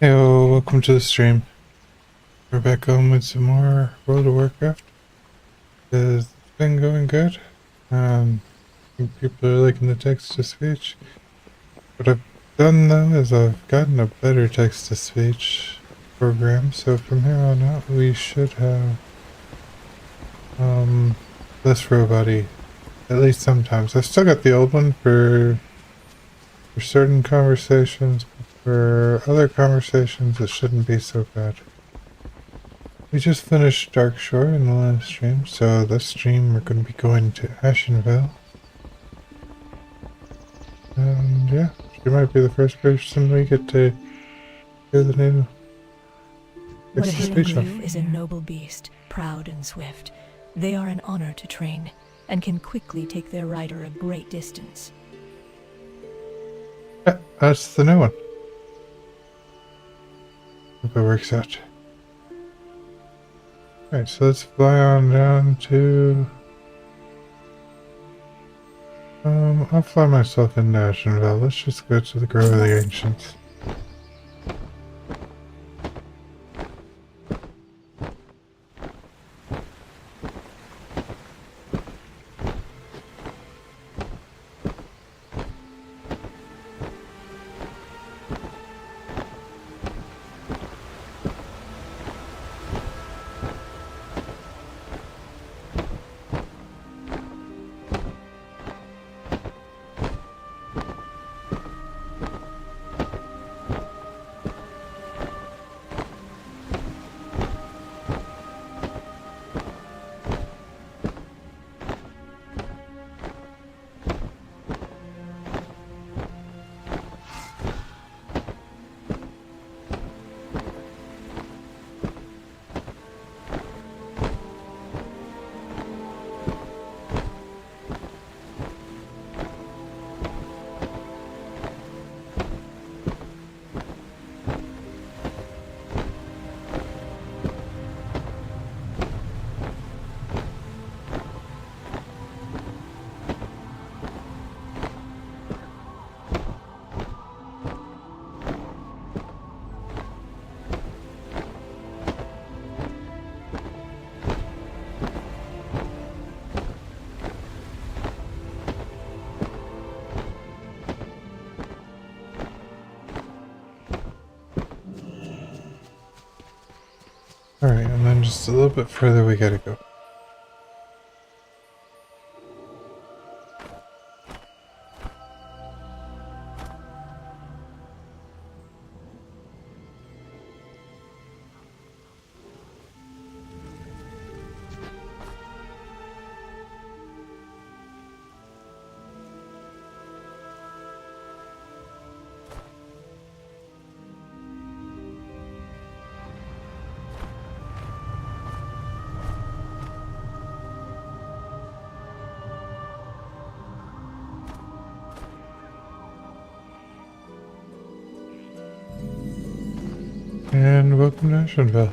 Hey, welcome to the stream. We're back home with some more World of Warcraft. It's been going good. I think people are liking the text-to-speech. What I've done though is I've gotten a better text-to-speech program, so from here on out we should have less robot-y, at least sometimes. I've still got the old one for certain conversations, but for other conversations it shouldn't be so bad. We just finished Dark Shore in the last stream, so this stream we're going to be going to Ashenvale. And yeah, she might be the first person we get to hear the new text-to-speech on. Is a noble beast, proud and swift. They are an honor to train, and can quickly take their rider a great distance. Yeah, that's the new one. Hope it works out. Alright, so let's fly on down to... I'll fly myself into Ashenvale. Let's just go to the Grove of the Ancients. Alright, and then just a little bit further we gotta go. And welcome to Ashenvale.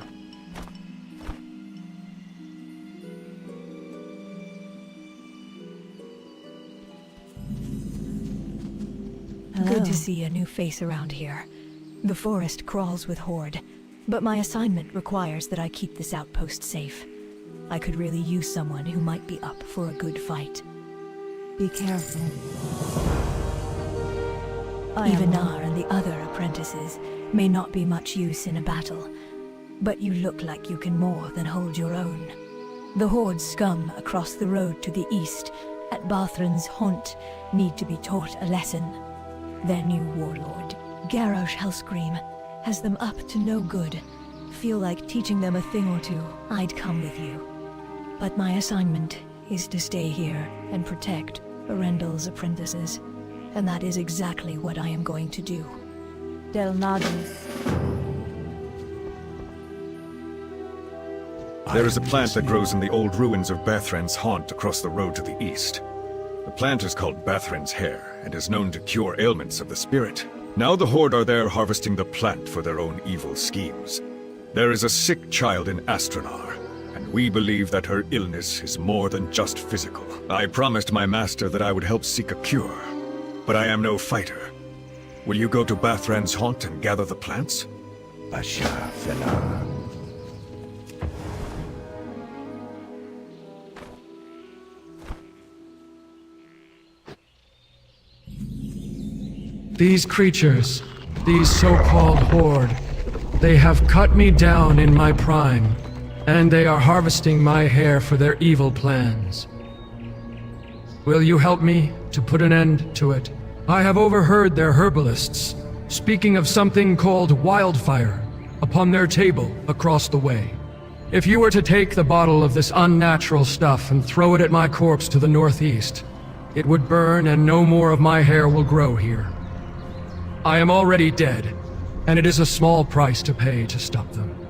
Good to see a new face around here. The forest crawls with horde, but my assignment requires that I keep this outpost safe. I could really use someone who might be up for a good fight. Be careful. Ivanar and the other apprentices may not be much use in a battle, but you look like you can more than hold your own. The Horde's scum across the road to the east, at Bathran's haunt, need to be taught a lesson. Their new warlord, Garrosh Hellscream, has them up to no good. Feel like teaching them a thing or two, I'd come with you. But my assignment is to stay here and protect Arundel's apprentices, and that is exactly what I am going to do. Del Nagis. There is a plant that grows in the old ruins of Bathran's haunt across the road to the east. The plant is called Bathran's hair and is known to cure ailments of the spirit. Now the Horde are there harvesting the plant for their own evil schemes. There is a sick child in Astronar, and we believe that her illness is more than just physical. I promised my master that I would help seek a cure, but I am no fighter. Will you go to Bathran's haunt and gather the plants? Basha Fela. These creatures, these so-called horde, they have cut me down in my prime, and they are harvesting my hair for their evil plans. Will you help me to put an end to it? I have overheard their herbalists speaking of something called wildfire upon their table across the way. If you were to take the bottle of this unnatural stuff and throw it at my corpse to the northeast, it would burn and no more of my hair will grow here. I am already dead, and it is a small price to pay to stop them.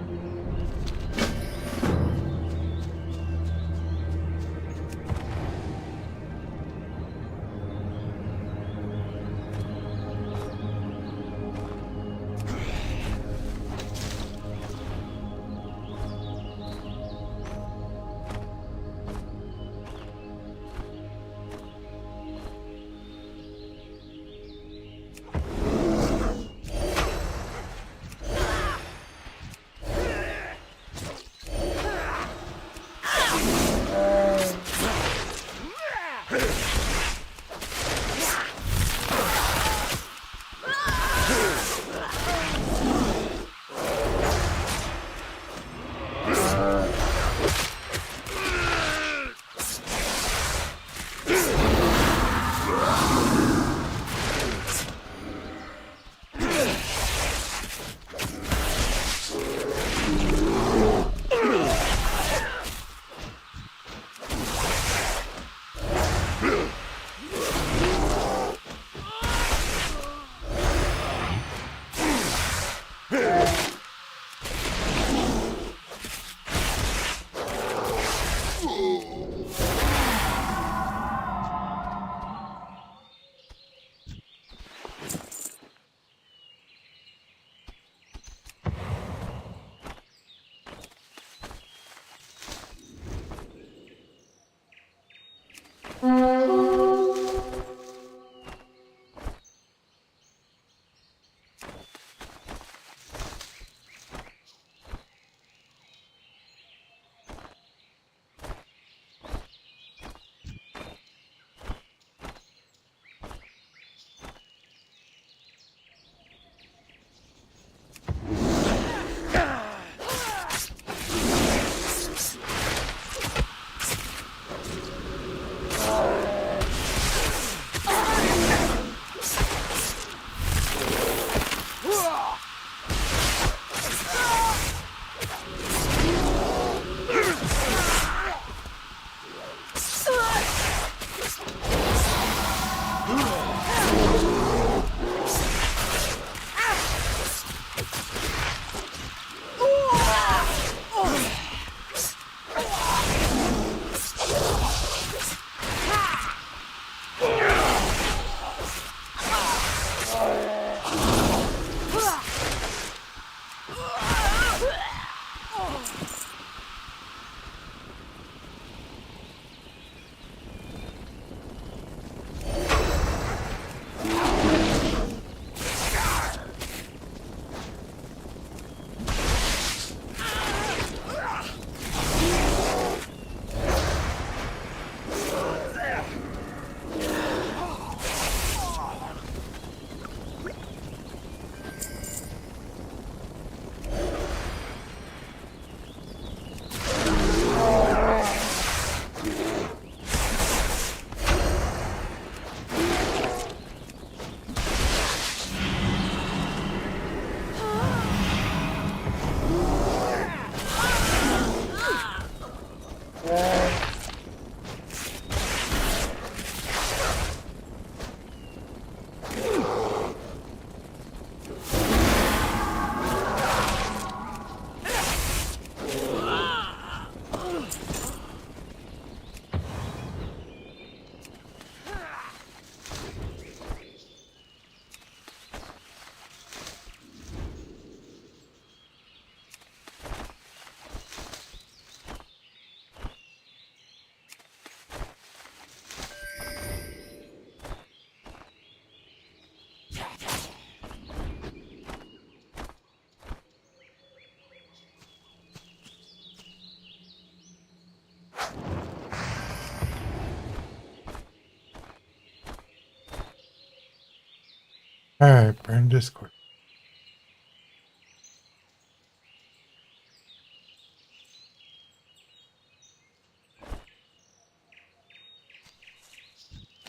Alright, burn Discord.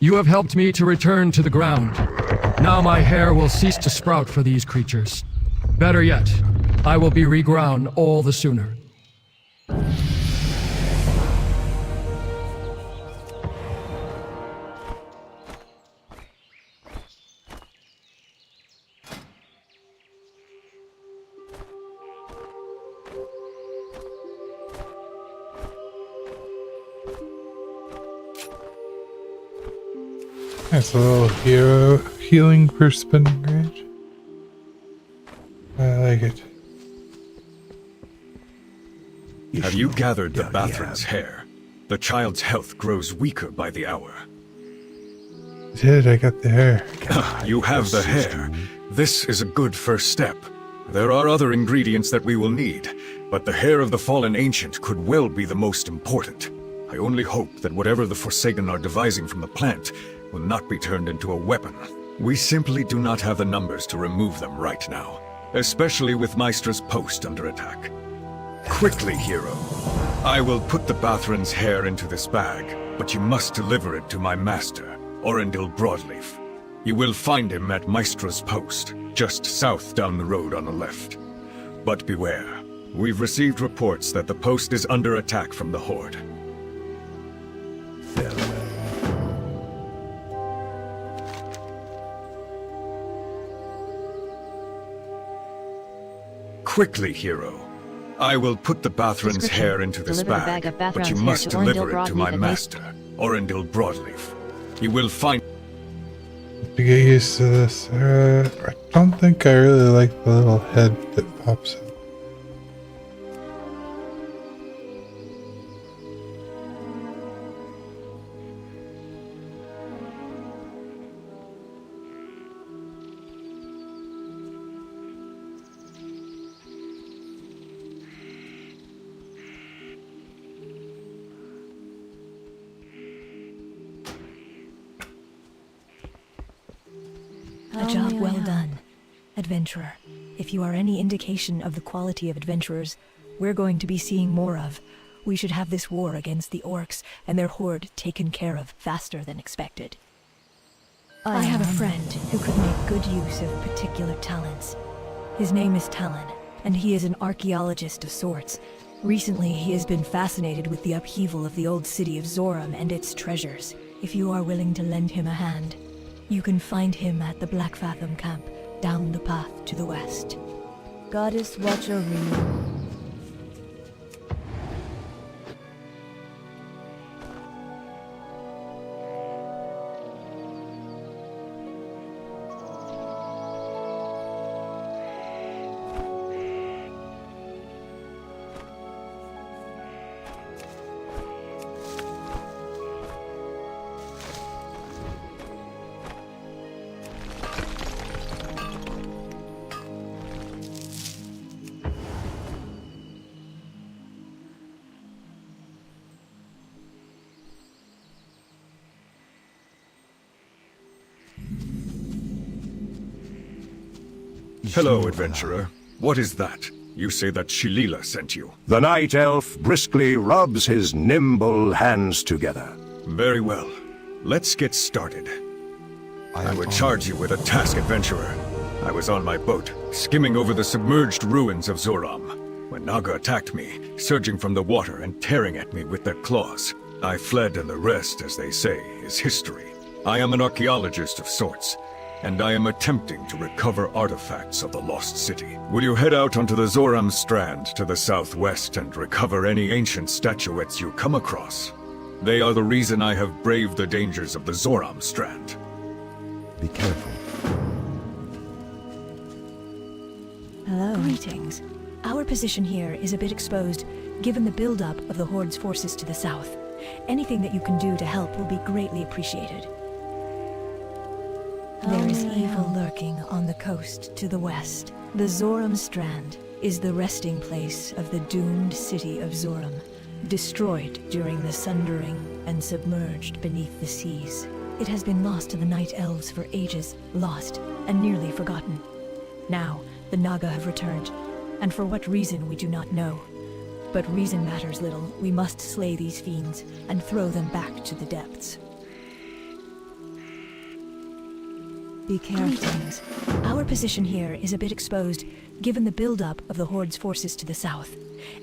You have helped me to return to the ground. Now my hair will cease to sprout for these creatures. Better yet, I will be regrown all the sooner. That's a little hero healing per spinning range. I like it. Have you gathered the Bathran's hair? The child's health grows weaker by the hour. I did, I got the hair. You have the hair. This is a good first step. There are other ingredients that we will need, but the hair of the fallen ancient could well be the most important. I only hope that whatever the Forsaken are devising from the plant will not be turned into a weapon. We simply do not have the numbers to remove them right now, especially with Maestra's post under attack. Quickly, hero. I will put the Bathran's hair into this bag, but you must deliver it to my master, Orendil Broadleaf. You will find him at Maestra's post, just south down the road on the left. But beware. We've received reports that the post is under attack from the Horde. Quickly, hero. I will put the Bathran's hair into this Deliver the bag, bag of but you Bathran's must hair to deliver Orendil it to my Broadleaf master, Orendil Broadleaf. You will find... To get used to this, I don't think I really like the little head that pops up. A job well done, adventurer. If you are any indication of the quality of adventurers we're going to be seeing more of, we should have this war against the orcs and their horde taken care of faster than expected. I have a friend who could make good use of particular talents. His name is Talon, and he is an archaeologist of sorts. Recently, he has been fascinated with the upheaval of the old city of Zoram and its treasures. If you are willing to lend him a hand, you can find him at the Black Fathom camp, down the path to the west. Goddess Watchery. Hello, adventurer. What is that? You say that Shilila sent you. The night elf briskly rubs his nimble hands together. Very well. Let's get started. I would charge you with a task, adventurer. I was on my boat, skimming over the submerged ruins of Zoram, when Naga attacked me, surging from the water and tearing at me with their claws. I fled, and the rest, as they say, is history. I am an archaeologist of sorts, and I am attempting to recover artifacts of the lost city. Will you head out onto the Zoram Strand to the southwest and recover any ancient statuettes you come across? They are the reason I have braved the dangers of the Zoram Strand. Be careful. Hello. Greetings. Our position here is a bit exposed, given the buildup of the Horde's forces to the south. Anything that you can do to help will be greatly appreciated. There is evil lurking on the coast to the west. The Zoram Strand is the resting place of the doomed city of Zoram, destroyed during the Sundering and submerged beneath the seas. It has been lost to the Night Elves for ages, lost and nearly forgotten. Now, the Naga have returned, and for what reason we do not know. But reason matters little. We must slay these fiends and throw them back to the depths. Be careful. Greetings. Our position here is a bit exposed, given the buildup of the Horde's forces to the south.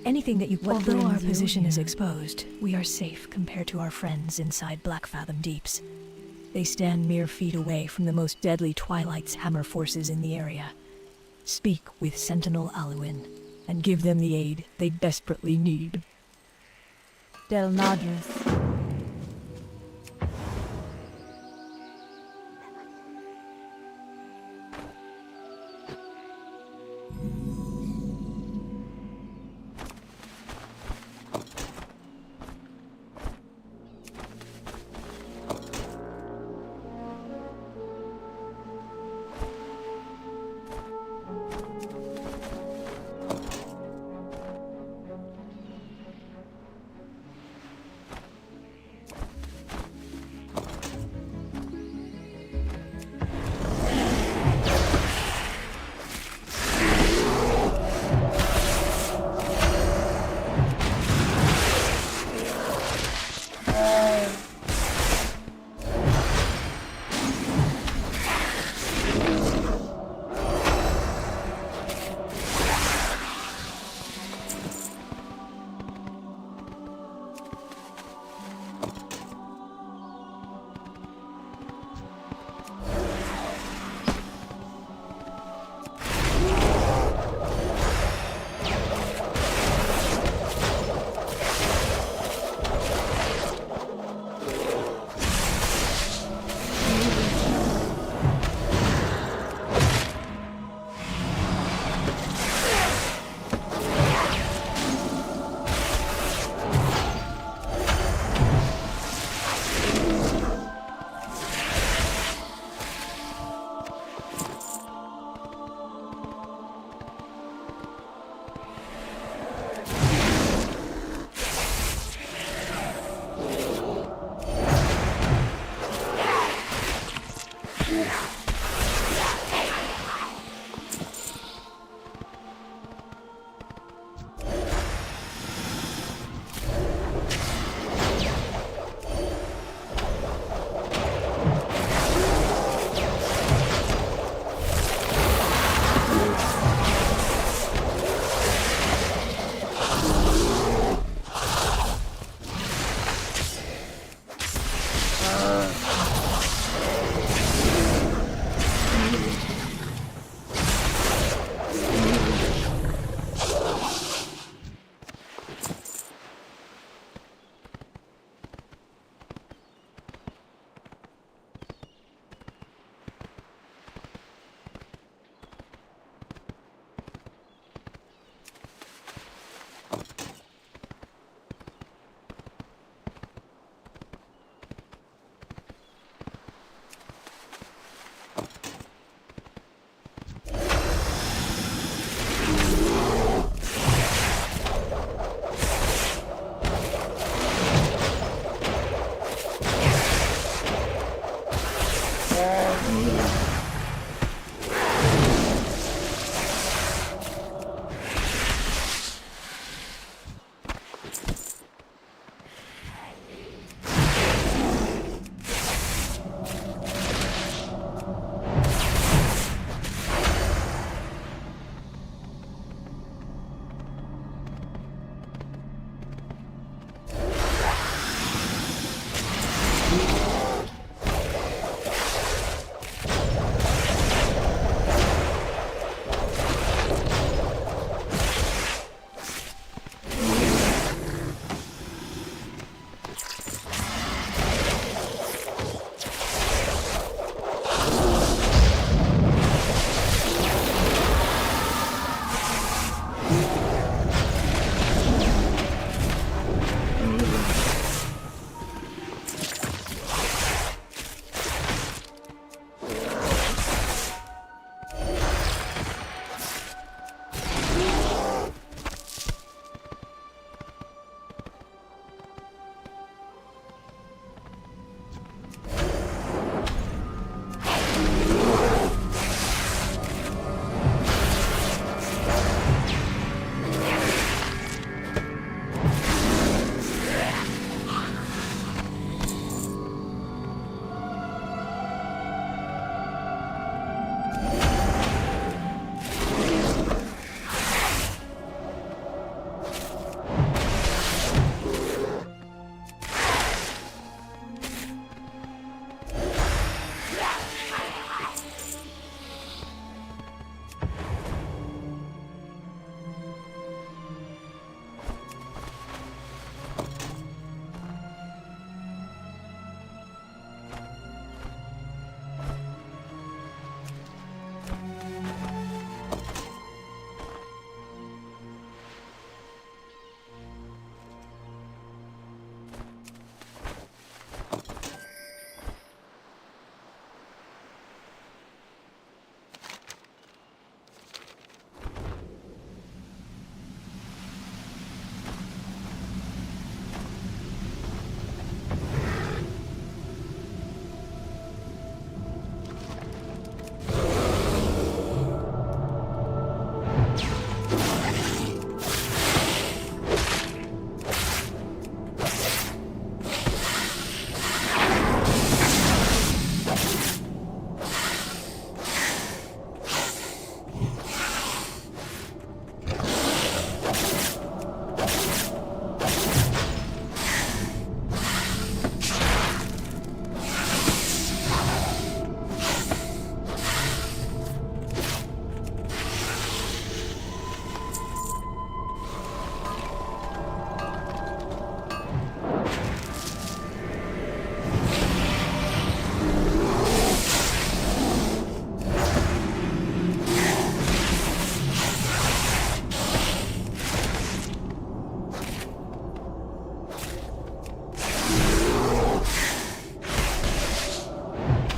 Anything that you... Although our position is exposed, we are safe compared to our friends inside Blackfathom Deeps. They stand mere feet away from the most deadly Twilight's hammer forces in the area. Speak with Sentinel Alwyn, and give them the aid they desperately need. Del Nadris.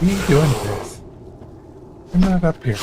What are you doing, Chris? I'm not up here.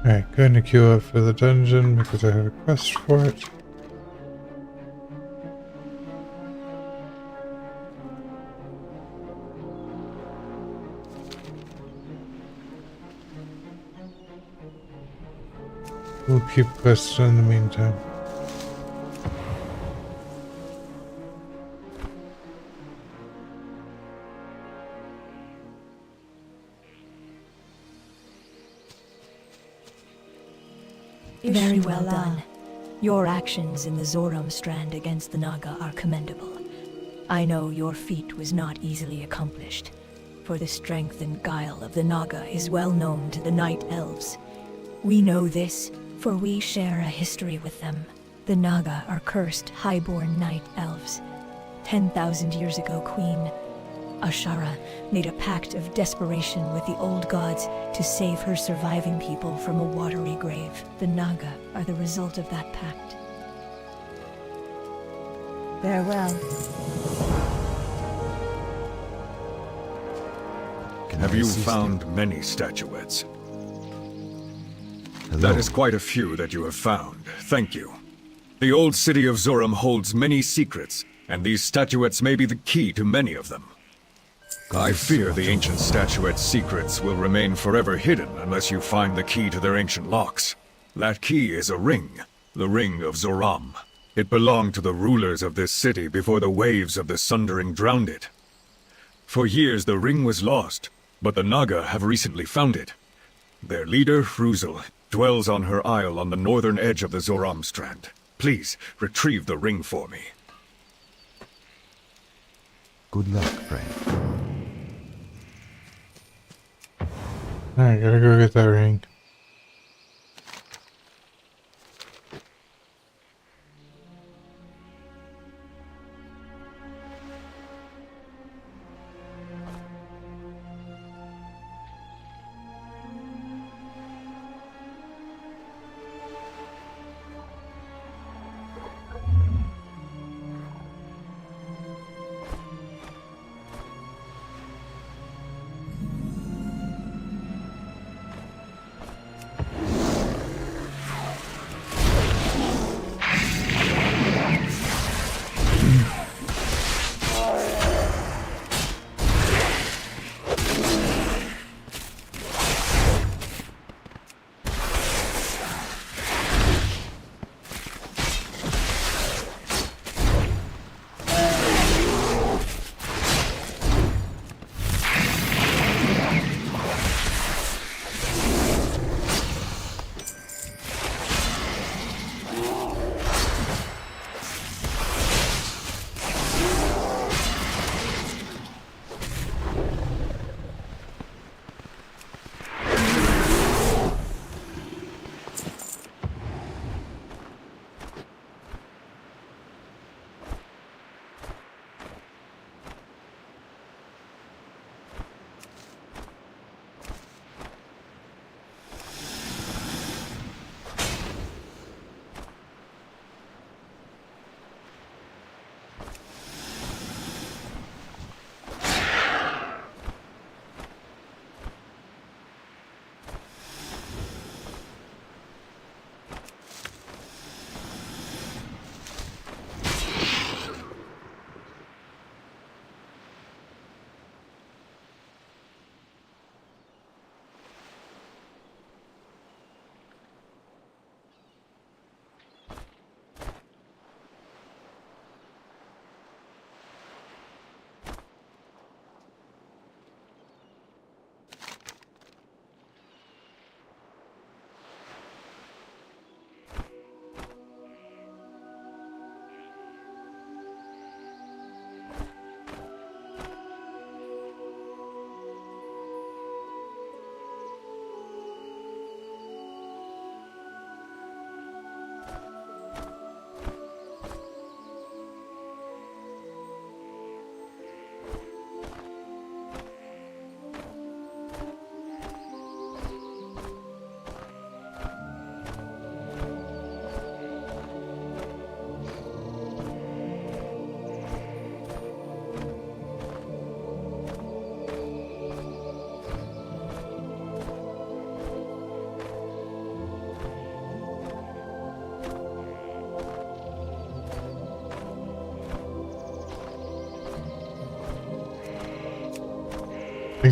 Alright, going to queue up for the dungeon because I have a quest for it. We'll keep quests in the meantime. Very well done. Your actions in the Zoram Strand against the Naga are commendable. I know your feat was not easily accomplished, for the strength and guile of the Naga is well known to the Night Elves. We know this, for we share a history with them. The Naga are cursed, highborn Night Elves. 10,000 years ago, Queen Ashara made a pact of desperation with the old gods to save her surviving people from a watery grave. The Naga are the result of that pact. Farewell. Have you found many statuettes? Hello. That is quite a few that you have found. Thank you. The old city of Zoram holds many secrets, and these statuettes may be the key to many of them. I fear the ancient statuette's secrets will remain forever hidden unless you find the key to their ancient locks. That key is a ring, the Ring of Zoram. It belonged to the rulers of this city before the waves of the Sundering drowned it. For years the ring was lost, but the Naga have recently found it. Their leader, Fruzel, dwells on her isle on the northern edge of the Zoram Strand. Please, retrieve the ring for me. Good luck, friend. Alright, gotta go get that ring.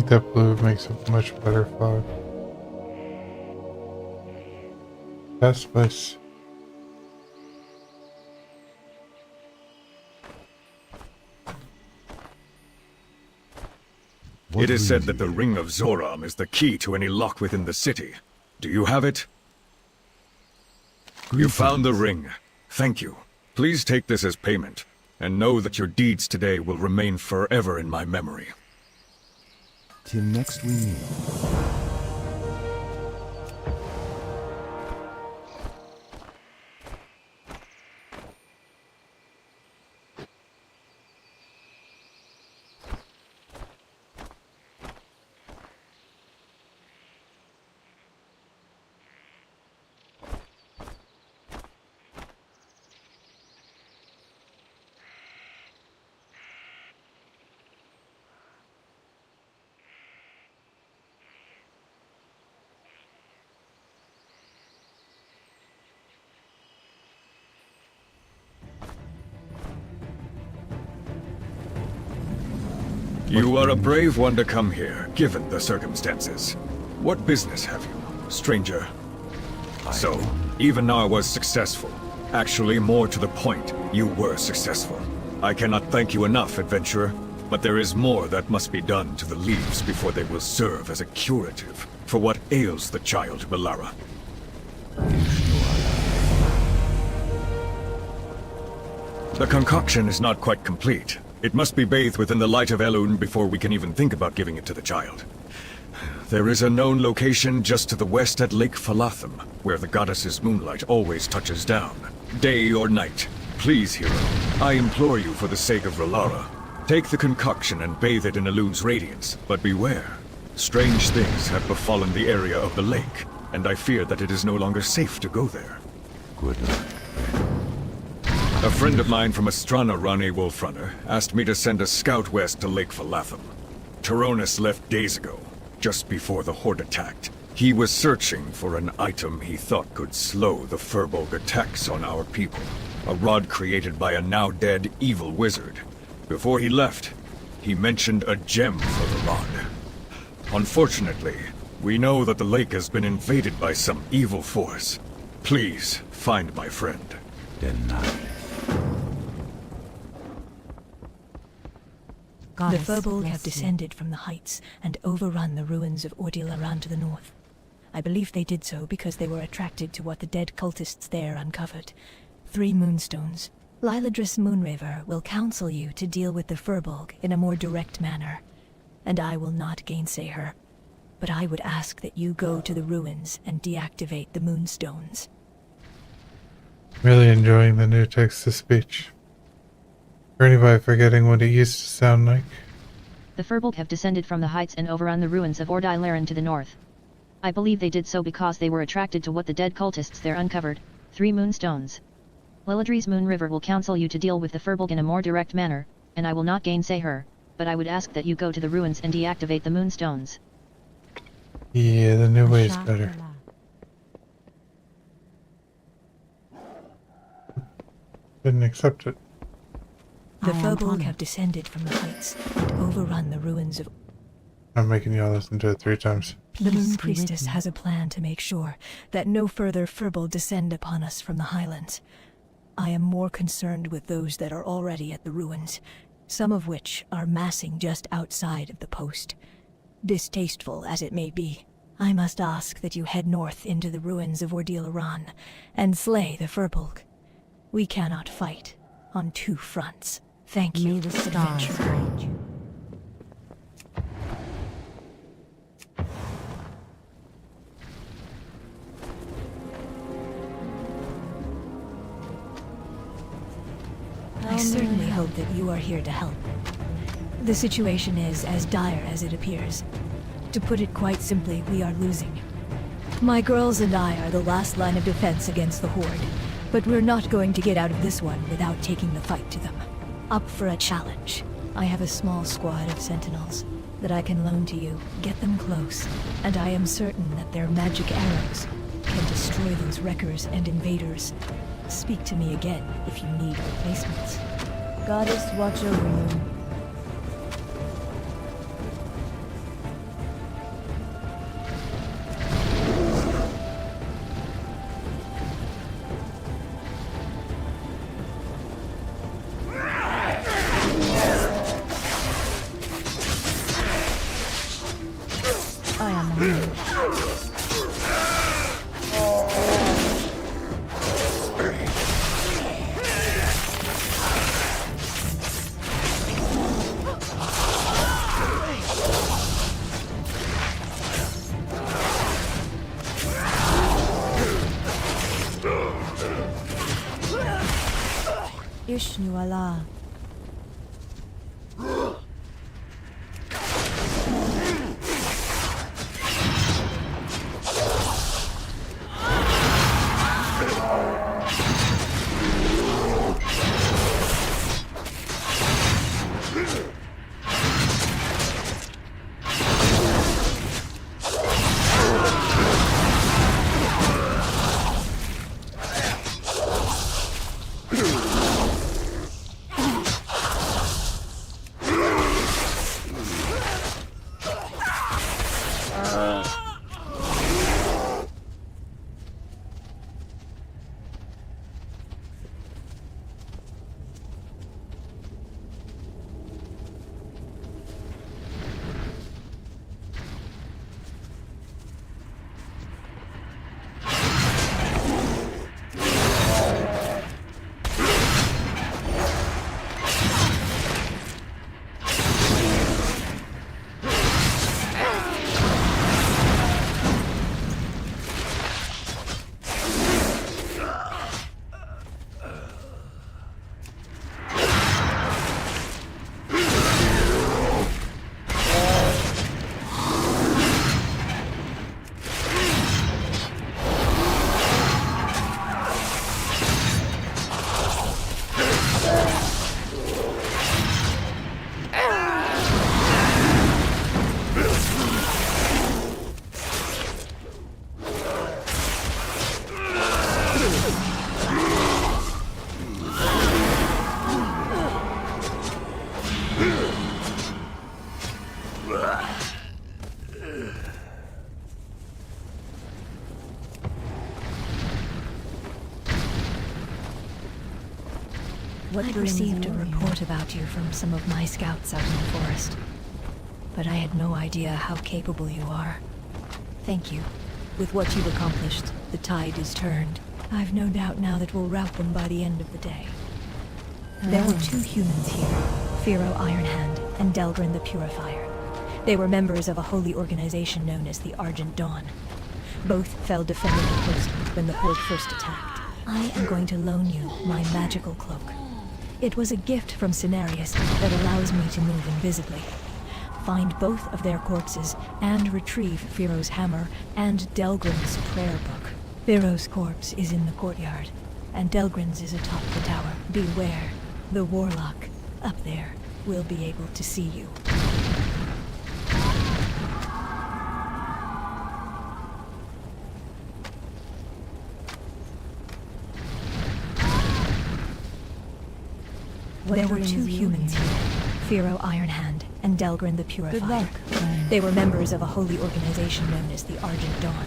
think that blue makes a much better fog. Best place. It is said that the Ring of Zoram is the key to any lock within the city. Do you have it? You found the ring. Thank you. Please take this as payment, and know that your deeds today will remain forever in my memory. Till next we meet. You are a brave one to come here, given the circumstances. What business have you, stranger? So, Evenar was successful. Actually, more to the point, you were successful. I cannot thank you enough, adventurer, but there is more that must be done to the leaves before they will serve as a curative for what ails the child, Melara. The concoction is not quite complete. It must be bathed within the light of Elune before we can even think about giving it to the child. There is a known location just to the west at Lake Falatham, where the goddess's moonlight always touches down, day or night. Please, hero, I implore you for the sake of Relara, take the concoction and bathe it in Elune's radiance, but beware. Strange things have befallen the area of the lake, and I fear that it is no longer safe to go there. Good luck. A friend of mine from Astrana, Rane Wolfrunner, asked me to send a scout west to Lake Falatham. Tyronis left days ago, just before the Horde attacked. He was searching for an item he thought could slow the Furbolg attacks on our people. A rod created by a now-dead evil wizard. Before he left, he mentioned a gem for the rod. Unfortunately, we know that the lake has been invaded by some evil force. Please, find my friend. Denied. The Furbolg have descended from the heights and overrun the ruins of Ordilaran to the north. I believe they did so because they were attracted to what the dead cultists there uncovered. 3 moonstones. Liladris Moonraver will counsel you to deal with the Furbolg in a more direct manner, and I will not gainsay her. But I would ask that you go to the ruins and deactivate the moonstones. Really enjoying the new text-to-speech. For anybody forgetting what it used to sound like. The Furbolg have descended from the heights and overrun the ruins of Ordilaran to the north. I believe they did so because they were attracted to what the dead cultists there uncovered, 3 moonstones. Liladri's Moonriver will counsel you to deal with the Furbolg in a more direct manner, and I will not gainsay her, but I would ask that you go to the ruins and deactivate the moonstones. Yeah, the new way is better. Didn't accept it. The Furbolg have descended from the heights and overrun the ruins of... I'm making y'all listen to it 3 times. The Moon Priestess has a plan to make sure that no further Furbolg descend upon us from the highlands. I am more concerned with those that are already at the ruins, some of which are massing just outside of the post. Distasteful as it may be, I must ask that you head north into the ruins of Ordilaran and slay the Furbolg. We cannot fight on 2 fronts. Thank you, adventurer. I certainly hope that you are here to help. The situation is as dire as it appears. To put it quite simply, we are losing. My girls and I are the last line of defense against the Horde, but we're not going to get out of this one without taking the fight to them. Up for a challenge. I have a small squad of sentinels that I can loan to you. Get them close, and I am certain that their magic arrows can destroy those wreckers and invaders. Speak to me again if you need replacements. Goddess, watch over you. Ishnu Allah. I'd received a report about you from some of my scouts out in the forest, but I had no idea how capable you are. Thank you. With what you've accomplished, the tide is turned. I've no doubt now that we'll rout them by the end of the day. There were 2 humans here, Firo Ironhand and Delgrin the Purifier. They were members of a holy organization known as the Argent Dawn. Both fell defending the post when the Horde first attacked. I am going to loan you my magical cloak. It was a gift from Cenarius that allows me to move invisibly. Find both of their corpses and retrieve Firo's hammer and Delgrin's prayer book. Firo's corpse is in the courtyard, and Delgrin's is atop the tower. Beware, the warlock up there will be able to see you. There were 2 humans here, Firo Ironhand and Delgrin the Purifier. Good luck. They were members of a holy organization known as the Argent Dawn.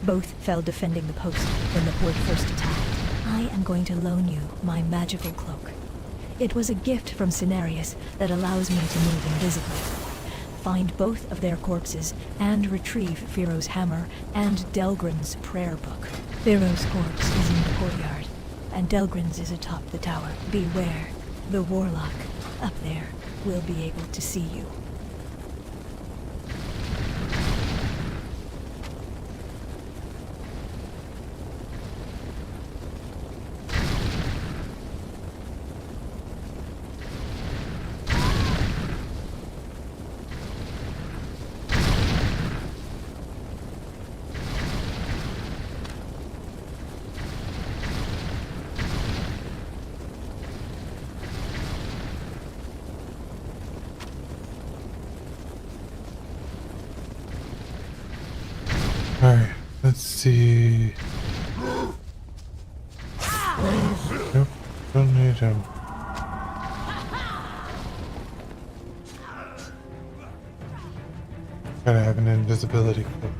Both fell defending the post when the Horde first attacked. I am going to loan you my magical cloak. It was a gift from Cenarius that allows me to move invisibly. Find both of their corpses and retrieve Firo's hammer and Delgrin's prayer book. Firo's corpse is in the courtyard, and Delgrin's is atop the tower. Beware. The warlock up there will be able to see you. Alright, let's see. Nope, don't need him. Gotta have an invisibility cloak.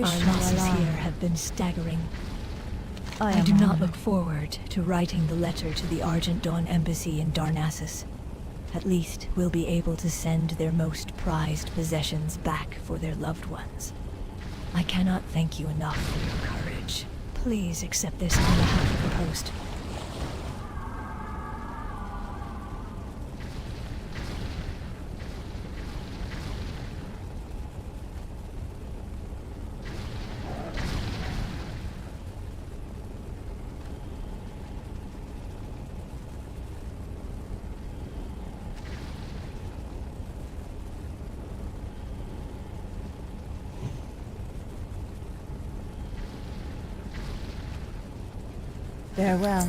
Our losses here have been staggering. I am do not honored. look forward to writing the letter to the Argent Dawn Embassy in Darnassus. At least we'll be able to send their most prized possessions back for their loved ones. I cannot thank you enough for your courage. Please accept this on behalf of the post. Farewell.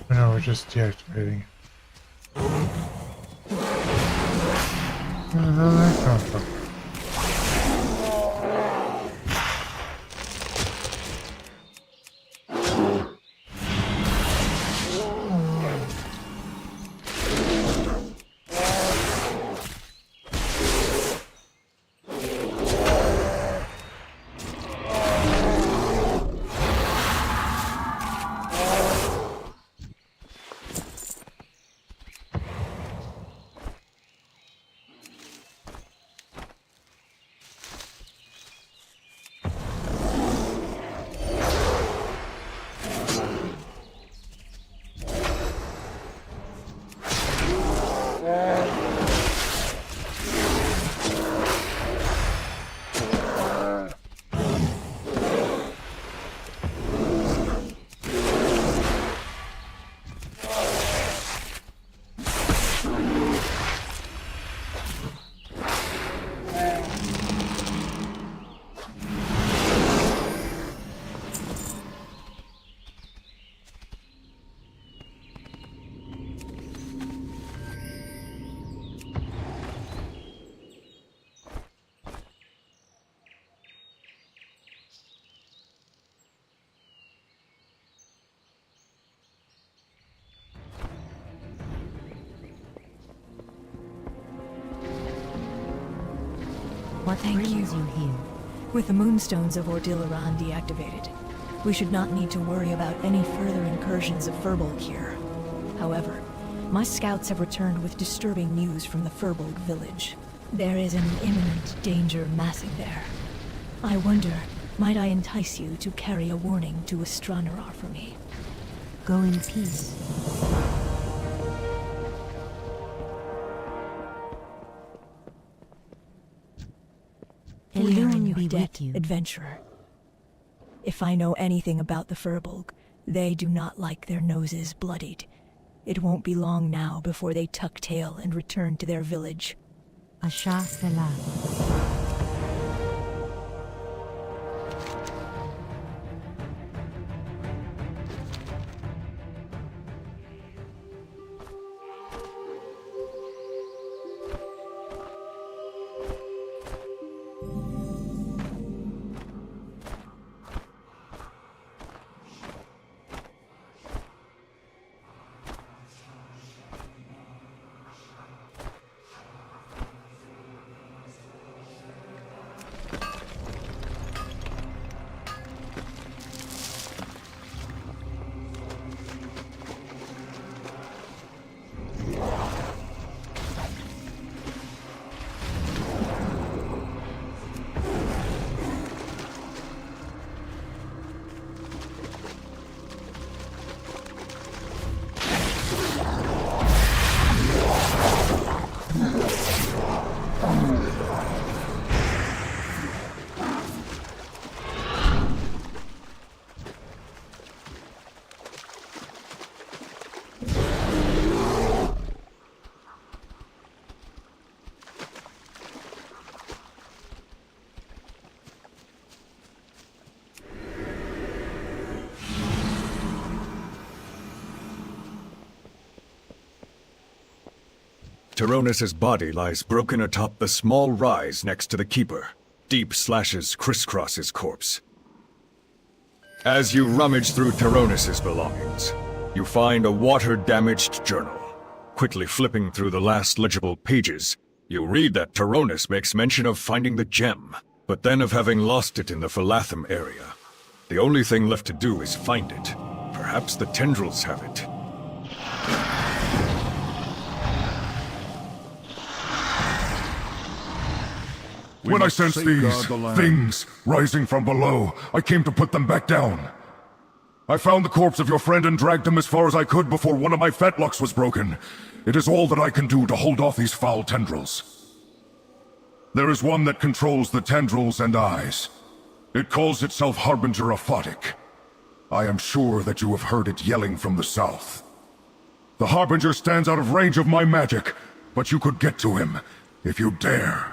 No, we're just deactivating. Where the hell did that come from? What Thank brings you. you here? With the moonstones of Ordilaran deactivated, we should not need to worry about any further incursions of Firbolg here. However, my scouts have returned with disturbing news from the Firbolg village. There is an imminent danger massing there. I wonder, might I entice you to carry a warning to Astronerar for me? Go in peace. We are in Elune your be debt, with you. adventurer. If I know anything about the Firbolg, They do not like their noses bloodied. It won't be long now before they tuck tail and return to their village. Asha Selah. Tyronis' body lies broken atop the small rise next to the Keeper. Deep slashes crisscross his corpse. As you rummage through Tyronis' belongings, you find a water-damaged journal. Quickly flipping through the last legible pages, you read that Tyronis makes mention of finding the gem, but then of having lost it in the Phalathum area. The only thing left to do is find it. Perhaps the tendrils have it. When I sensed these things rising from below, I came to put them back down. I found the corpse of your friend and dragged him as far as I could before one of my fetlocks was broken. It is all that I can do to hold off these foul tendrils. There is one that controls the tendrils and eyes. It calls itself Harbinger Aphotic. I am sure that you have heard it yelling from the south. The Harbinger stands out of range of my magic, but you could get to him, if you dare.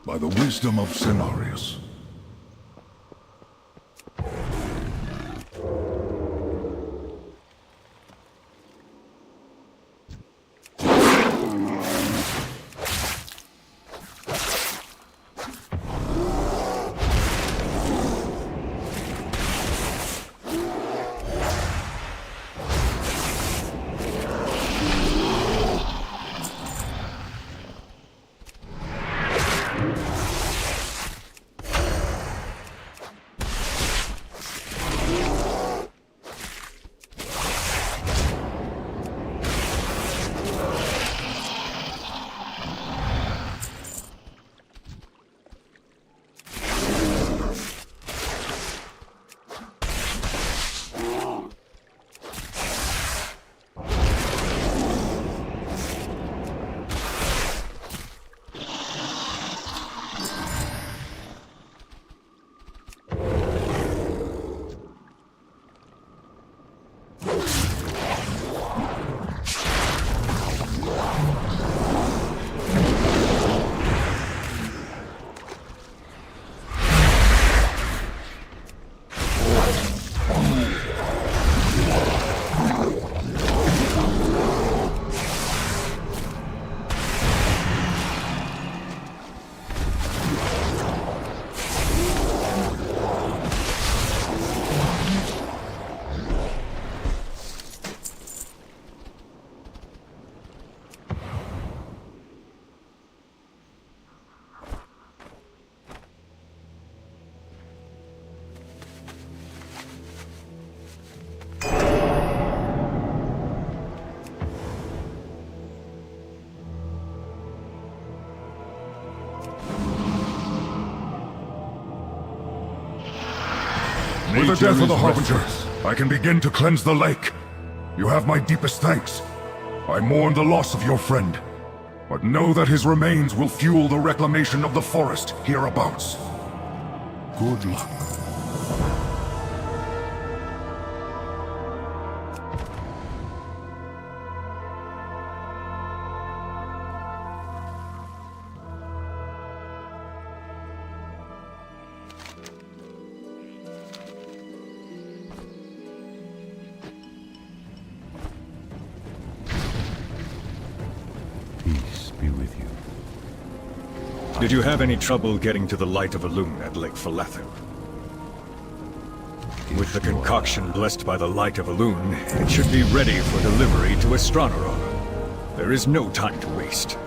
By the wisdom of Cenarius. With the death of the Harbinger, I can begin to cleanse the lake. You have my deepest thanks. I mourn the loss of your friend, but know that his remains will fuel the reclamation of the forest hereabouts. Good luck. be with you. Did you have any trouble getting to the Light of Elune at Lake Philathu? With the concoction blessed by the Light of Elune, it should be ready for delivery to Astroneron. There is no time to waste.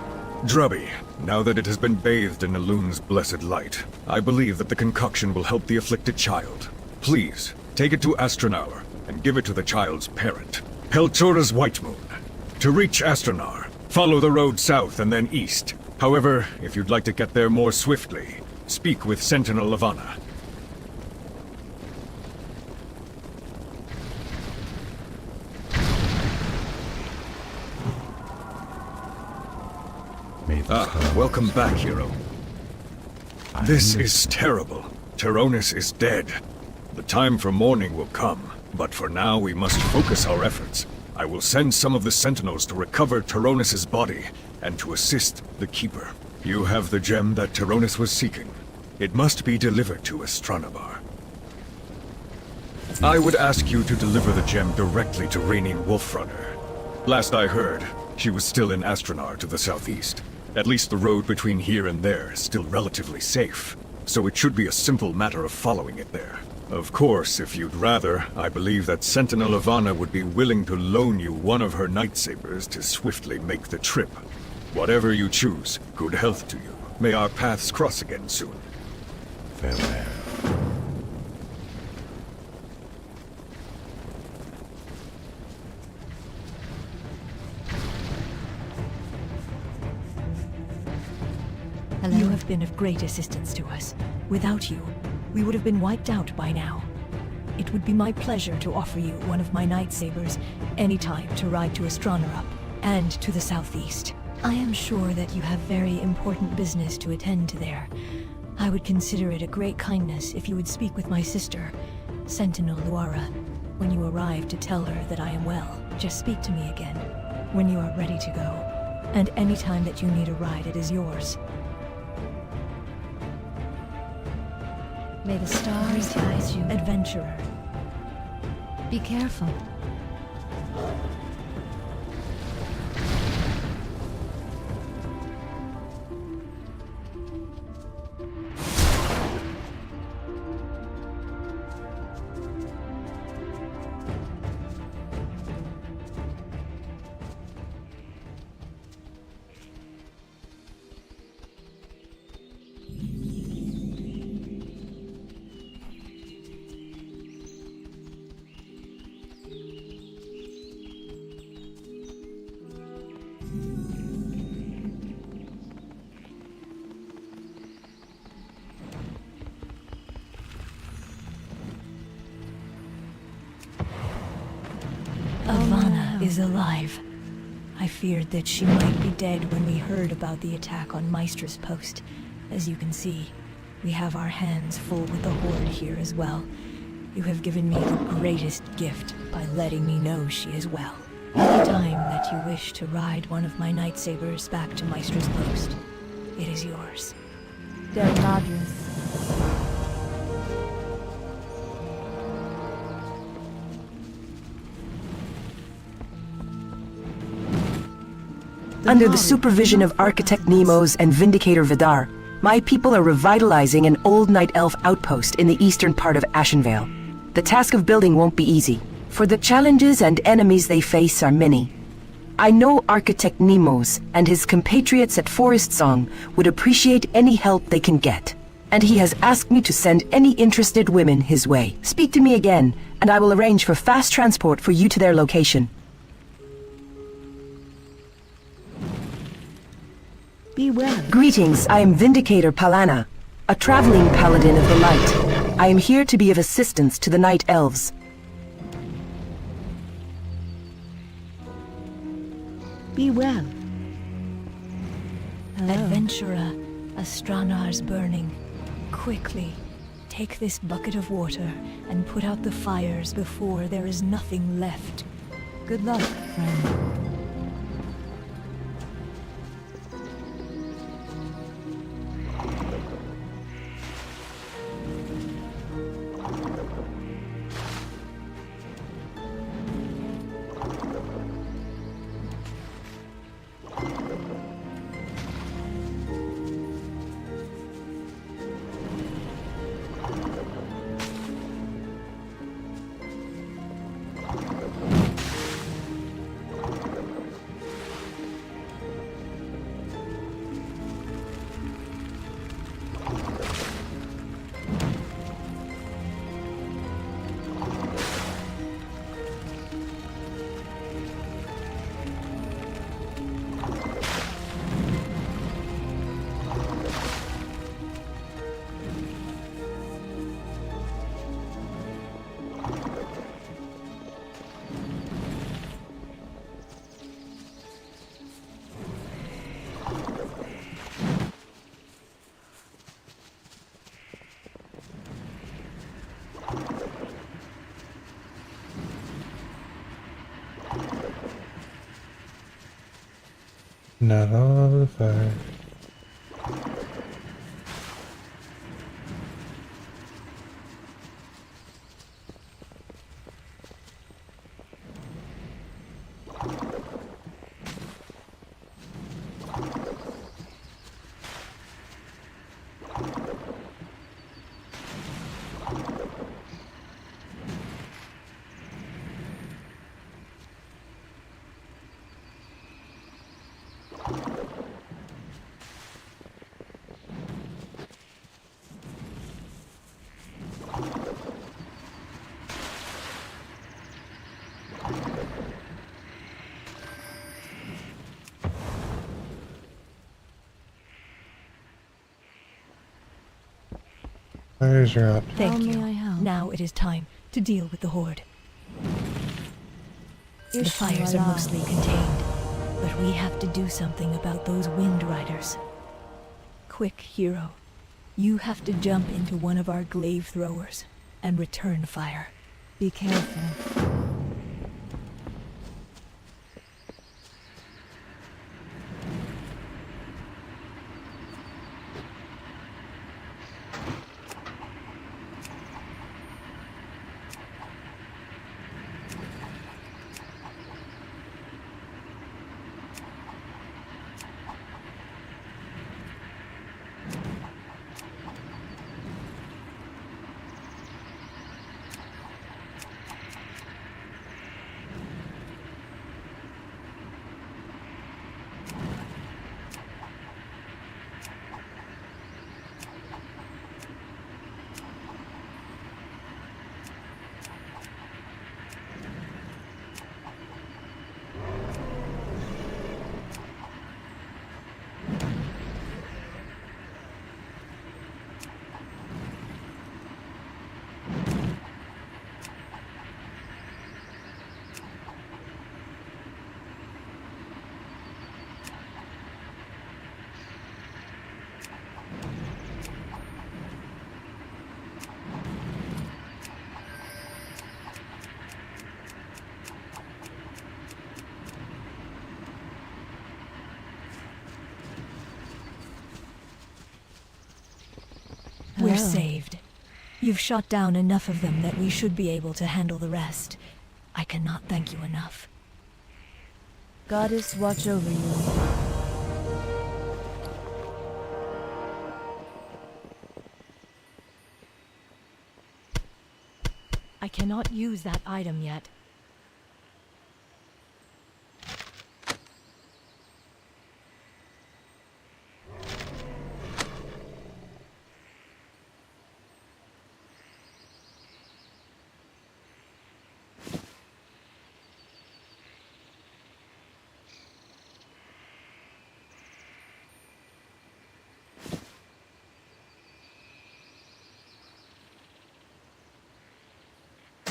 Drubby, now that it has been bathed in Elune's blessed light, I believe that the concoction will help the afflicted child. Please, take it to Astronar and give it to the child's parent, Peltura's White Moon. To reach Astronar, follow the road south and then east. However, if you'd like to get there more swiftly, speak with Sentinel Ivana. Welcome back, hero. This is terrible. Tyronis is dead. The time for mourning will come, but for now we must focus our efforts. I will send some of the Sentinels to recover Tyronis' body and to assist the Keeper. You have the gem that Tyronis was seeking. It must be delivered to Astronabar. I would ask you to deliver the gem directly to Reigning Wolfrunner. Last I heard, she was still in Astronar to the southeast. At least the road between here and there is still relatively safe, so it should be a simple matter of following it there. Of course, if you'd rather, I believe that Sentinel Ivana would be willing to loan you one of her lightsabers to swiftly make the trip. Whatever you choose, good health to you. May our paths cross again soon. Farewell. Hello. You have been of great assistance to us. Without you, we would have been wiped out by now. It would be my pleasure to offer you one of my lightsabers anytime to ride to Astronerup and to the southeast. I am sure that you have very important business to attend to there. I would consider it a great kindness if you would speak with my sister, Sentinel Luara, when you arrive to tell her that I am well. Just speak to me again when you are ready to go. And any time that you need a ride, it is yours. May the stars guide you. Adventurer. Be careful. Ivana is alive. I feared that she might be dead when we heard about the attack on Maestra's post. As you can see, we have our hands full with the Horde here as well. You have given me the greatest gift by letting me know she is well. Any time that you wish to ride one of my lightsabers back to Maestra's post, it is yours. Del Madras. Under the supervision of Architect Nemos and Vindicator Vidar, my people are revitalizing an old Night Elf outpost in the eastern part of Ashenvale. The task of building won't be easy, for the challenges and enemies they face are many. I know Architect Nemos and his compatriots at Forest Song would appreciate any help they can get, and he has asked me to send any interested women his way. Speak to me again, and I will arrange for fast transport for you to their location. Be well. Greetings, I am Vindicator Palana, a traveling paladin of the light. I am here to be of assistance to the Night Elves. Be well. Hello. Adventurer, Astranar's burning. Quickly, take this bucket of water and put out the fires before there is nothing left. Good luck, friend. Not all the fire. Fires are out. Thank How you. may I help? Now it is time to deal with the Horde. The fires are mostly contained, but we have to do something about those Wind Riders. Quick, hero. You have to jump into one of our glaive throwers and return fire. Be careful. We're Oh. saved. You've shot down enough of them that we should be able to handle the rest. I cannot thank you enough. Goddess, watch over you. I cannot use that item yet.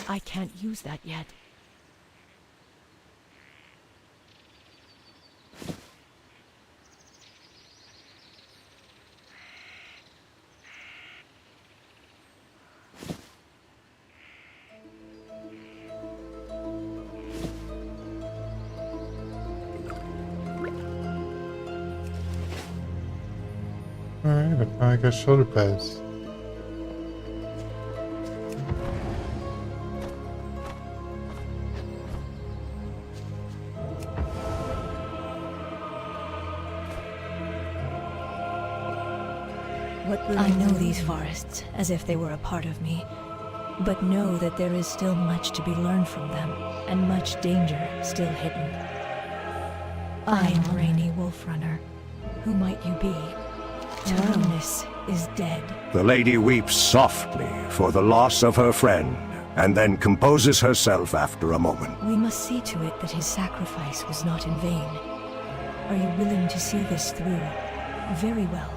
I can't use that yet. Alright, but now I got shoulder pads. I know these forests as if they were a part of me, but know that there is still much to be learned from them, and much danger still hidden. I am Rainy Wolfrunner. Who might you be? Tyrannus is dead. The lady weeps softly for the loss of her friend, and then composes herself after a moment. We must see to it that his sacrifice was not in vain. Are you willing to see this through? Very well.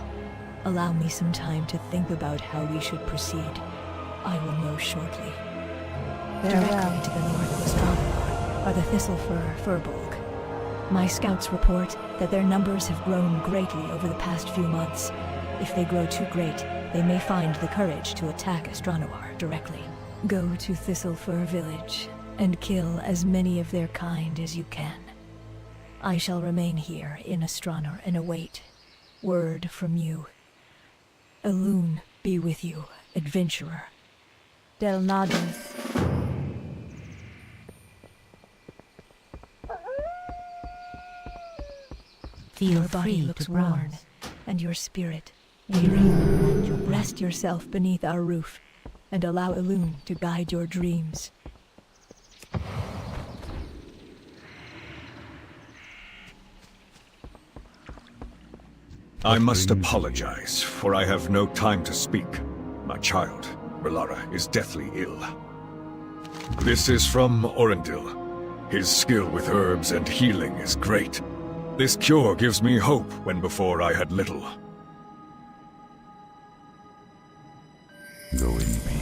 Allow me some time to think about how we should proceed. I will know shortly. Directly to the northwest are the Thistlefur Furbolg. My scouts report that their numbers have grown greatly over the past few months. If they grow too great, they may find the courage to attack Astronoir directly. Go to Thistlefur Village and kill as many of their kind as you can. I shall remain here in Astronor and await word from you. Elune be with you, adventurer. Del Nades. Your body looks worn, and your spirit weary. Rest yourself beneath our roof, and allow Elune to guide your dreams. I must apologize, for I have no time to speak. My child, Relara, is deathly ill. This is from Orendil. His skill with herbs and healing is great. This cure gives me hope when before I had little. Go in peace.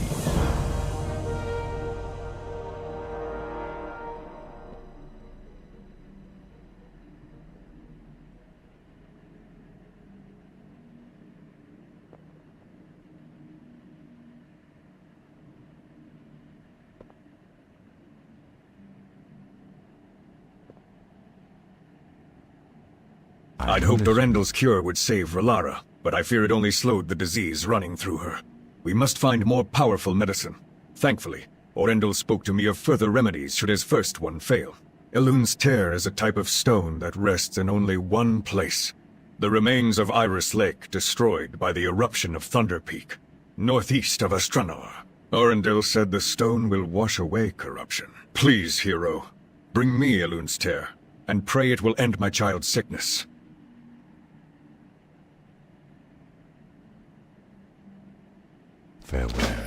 I'd hoped Orendil's cure would save Relara, but I fear it only slowed the disease running through her. We must find more powerful medicine. Thankfully, Orendil spoke to me of further remedies should his first one fail. Elune's tear is a type of stone that rests in only one place. The remains of Iris Lake destroyed by the eruption of Thunder Peak, northeast of Astronor. Orendil said the stone will wash away corruption. Please, hero, bring me Elune's tear, and pray it will end my child's sickness. Farewell.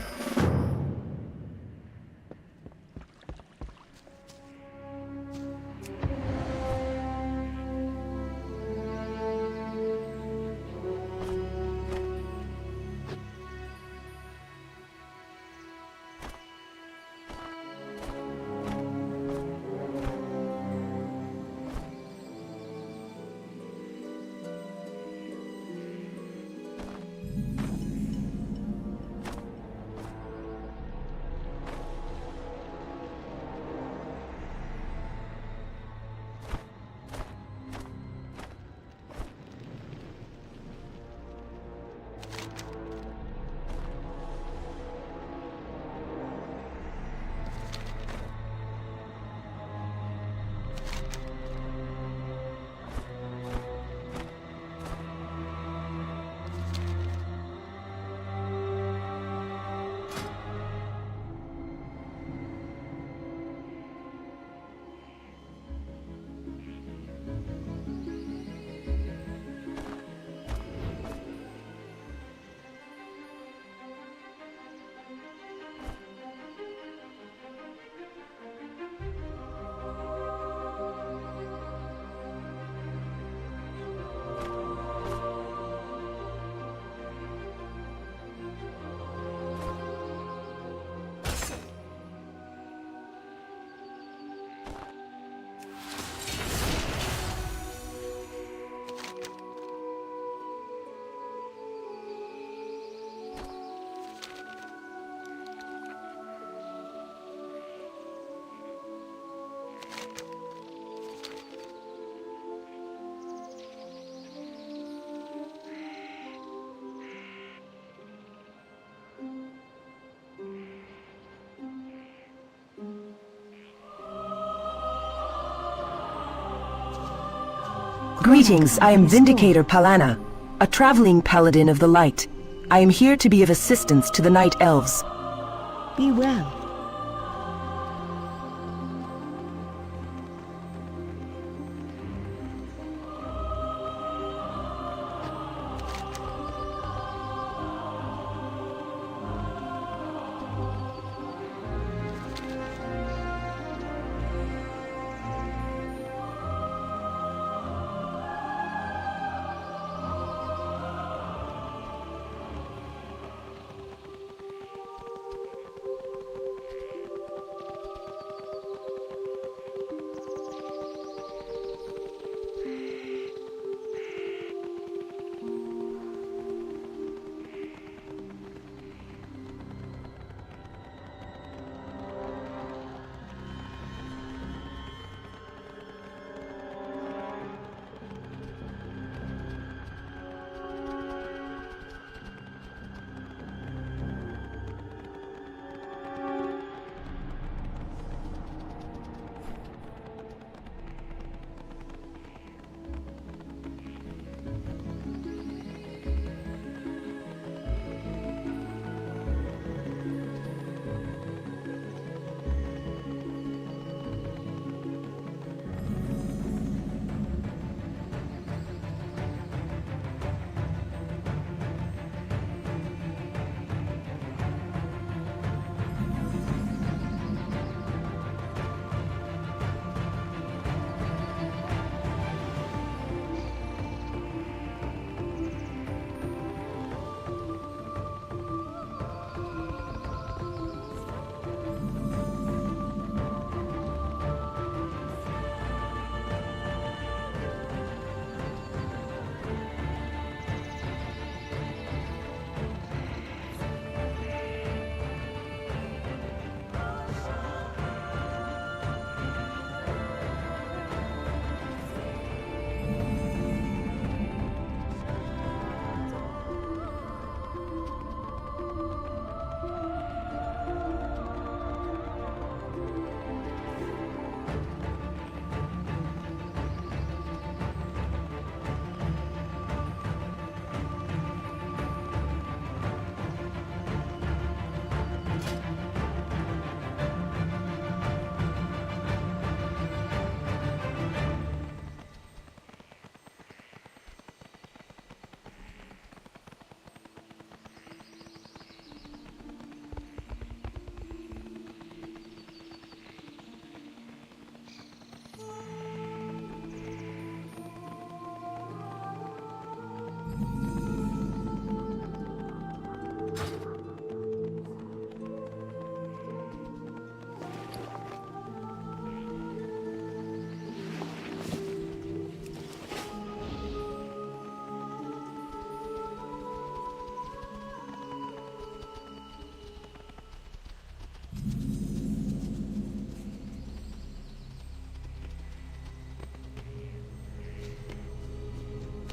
Greetings, I am Vindicator Palana, a traveling paladin of the light. I am here to be of assistance to the Night Elves. Be well.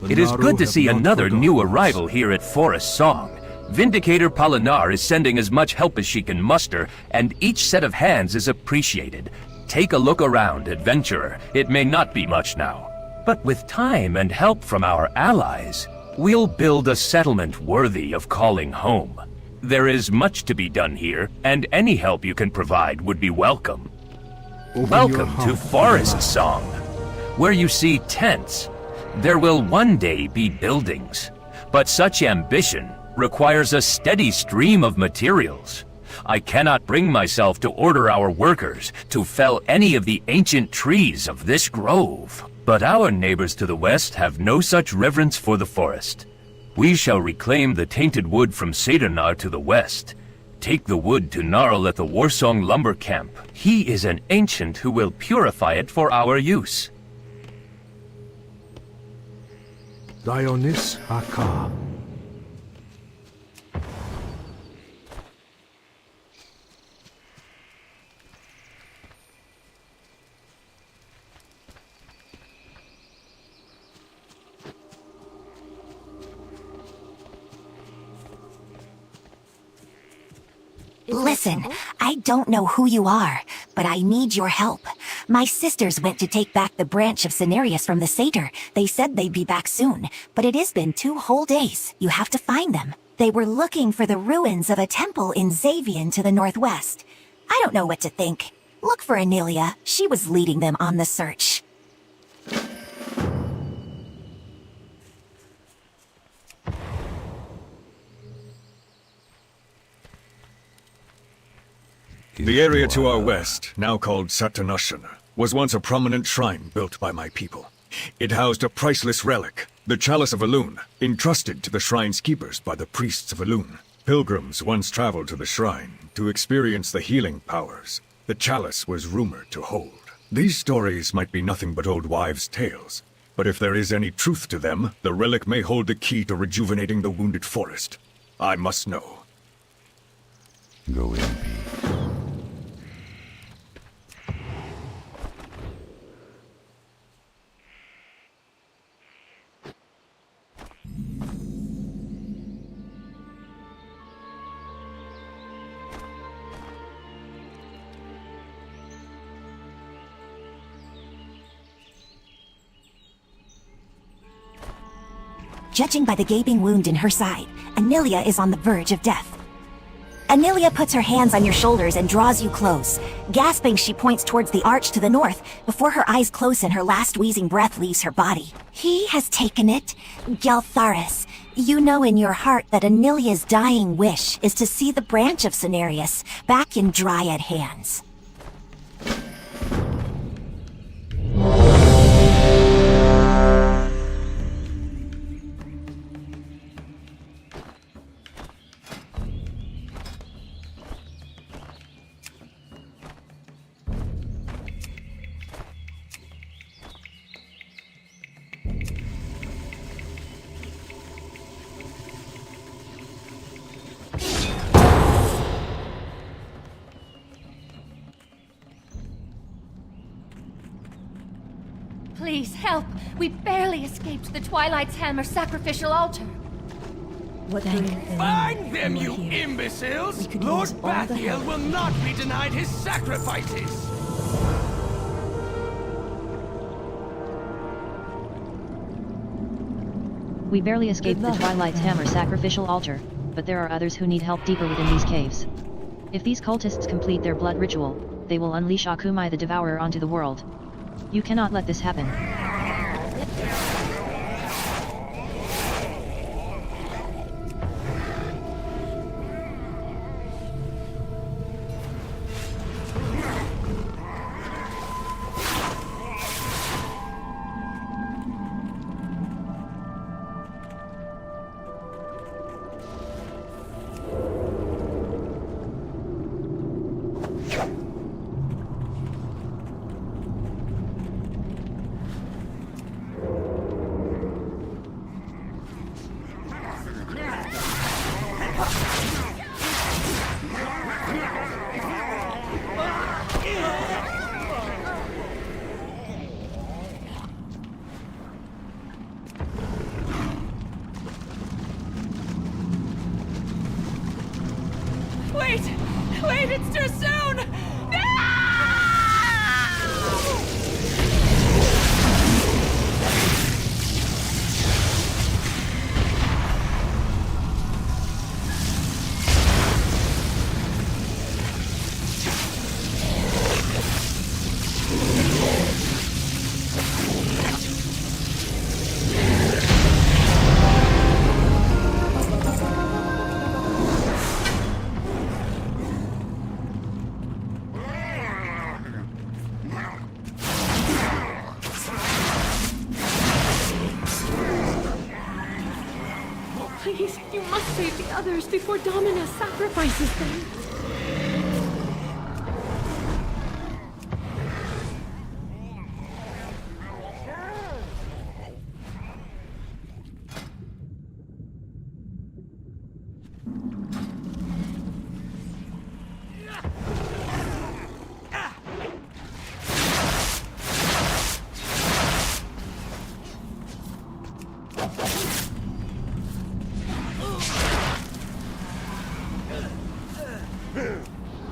It is good to see another new arrival here at Forest Song. Vindicator Polinar is sending as much help as she can muster, and each set of hands is appreciated. Take a look around, adventurer. It may not be much now, but with time and help from our allies, we'll build a settlement worthy of calling home. There is much to be done here, and any help you can provide would be welcome. Welcome to Forest Song, where you see tents. There will one day be buildings, but such ambition requires a steady stream of materials. I cannot bring myself to order our workers to fell any of the ancient trees of this grove. But our neighbors to the west have no such reverence for the forest. We shall reclaim the tainted wood from Sedernar to the west. Take the wood to Gnarl at the Warsong lumber camp. He is an ancient who will purify it for our use. Dionys Hakar. Listen, I don't know who you are, but I need your help. My sisters went to take back the branch of Cenarius from the satyr. They said they'd be back soon, but it has been 2 whole days. You have to find them. They were looking for the ruins of a temple in Xavian to the northwest. I don't know what to think. Look for Anelia. She was leading them on the search. The area to our west, now called Satanushan, was once a prominent shrine built by my people. It housed a priceless relic, the Chalice of Elune, entrusted to the shrine's keepers by the priests of Elune. Pilgrims once traveled to the shrine to experience the healing powers the chalice was rumored to hold. These stories might be nothing but old wives' tales, but if there is any truth to them, the relic may hold the key to rejuvenating the wounded forest. I must know. Go in peace. Judging by the gaping wound in her side, Anelia is on the verge of death. Anelia puts her hands on your shoulders and draws you close. Gasping, she points towards the arch to the north before her eyes close and her last wheezing breath leaves her body. He has taken it. Geltharis, you know in your heart that Anelia's dying wish is to see the branch of Cenarius back in Dryad hands. Please, help! We barely escaped the Twilight's Hammer sacrificial altar. What Find them, you imbeciles! Lord Bathiel will not be denied his sacrifices! We barely escaped the Twilight's Hammer sacrificial altar, but there are others who need help deeper within these caves. If these cultists complete their blood ritual, they will unleash Akumai the Devourer onto the world. You cannot let this happen. Wait, it's too soon! No! Please, you must save the others before Dominus sacrifices them.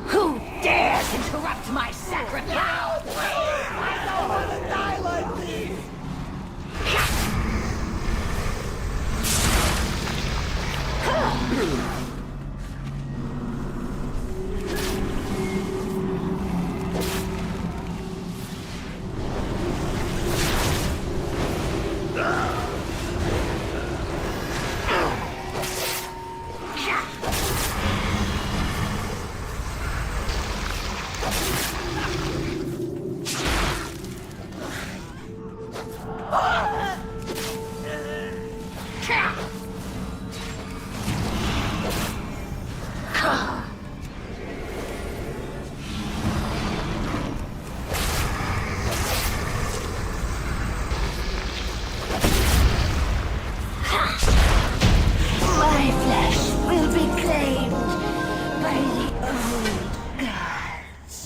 Who dares interrupt my sacrifice? No, please! I don't want to die like this! My flesh will be claimed by the old gods.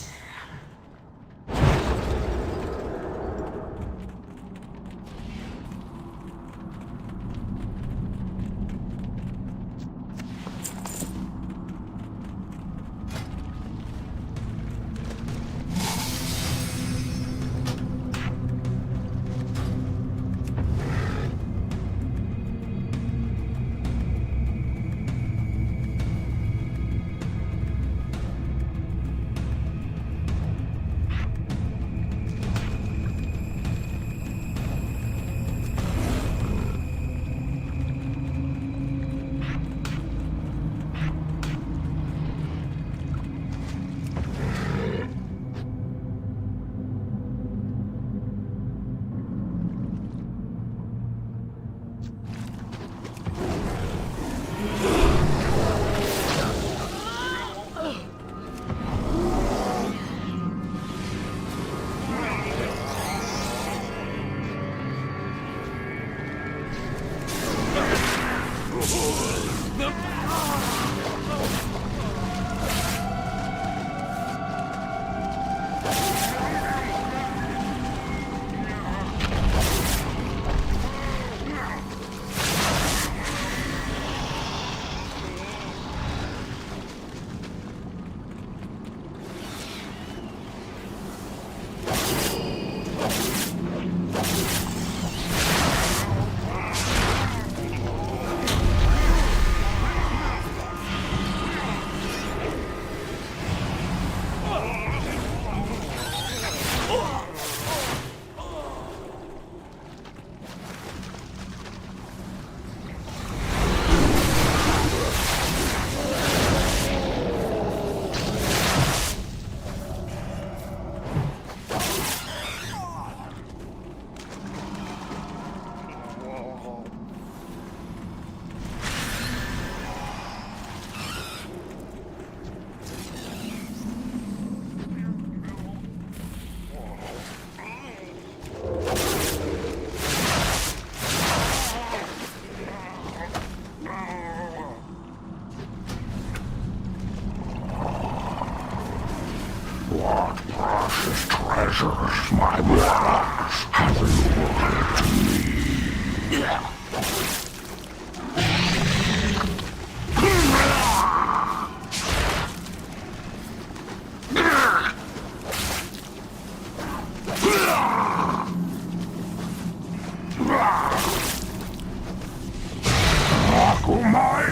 Akumai!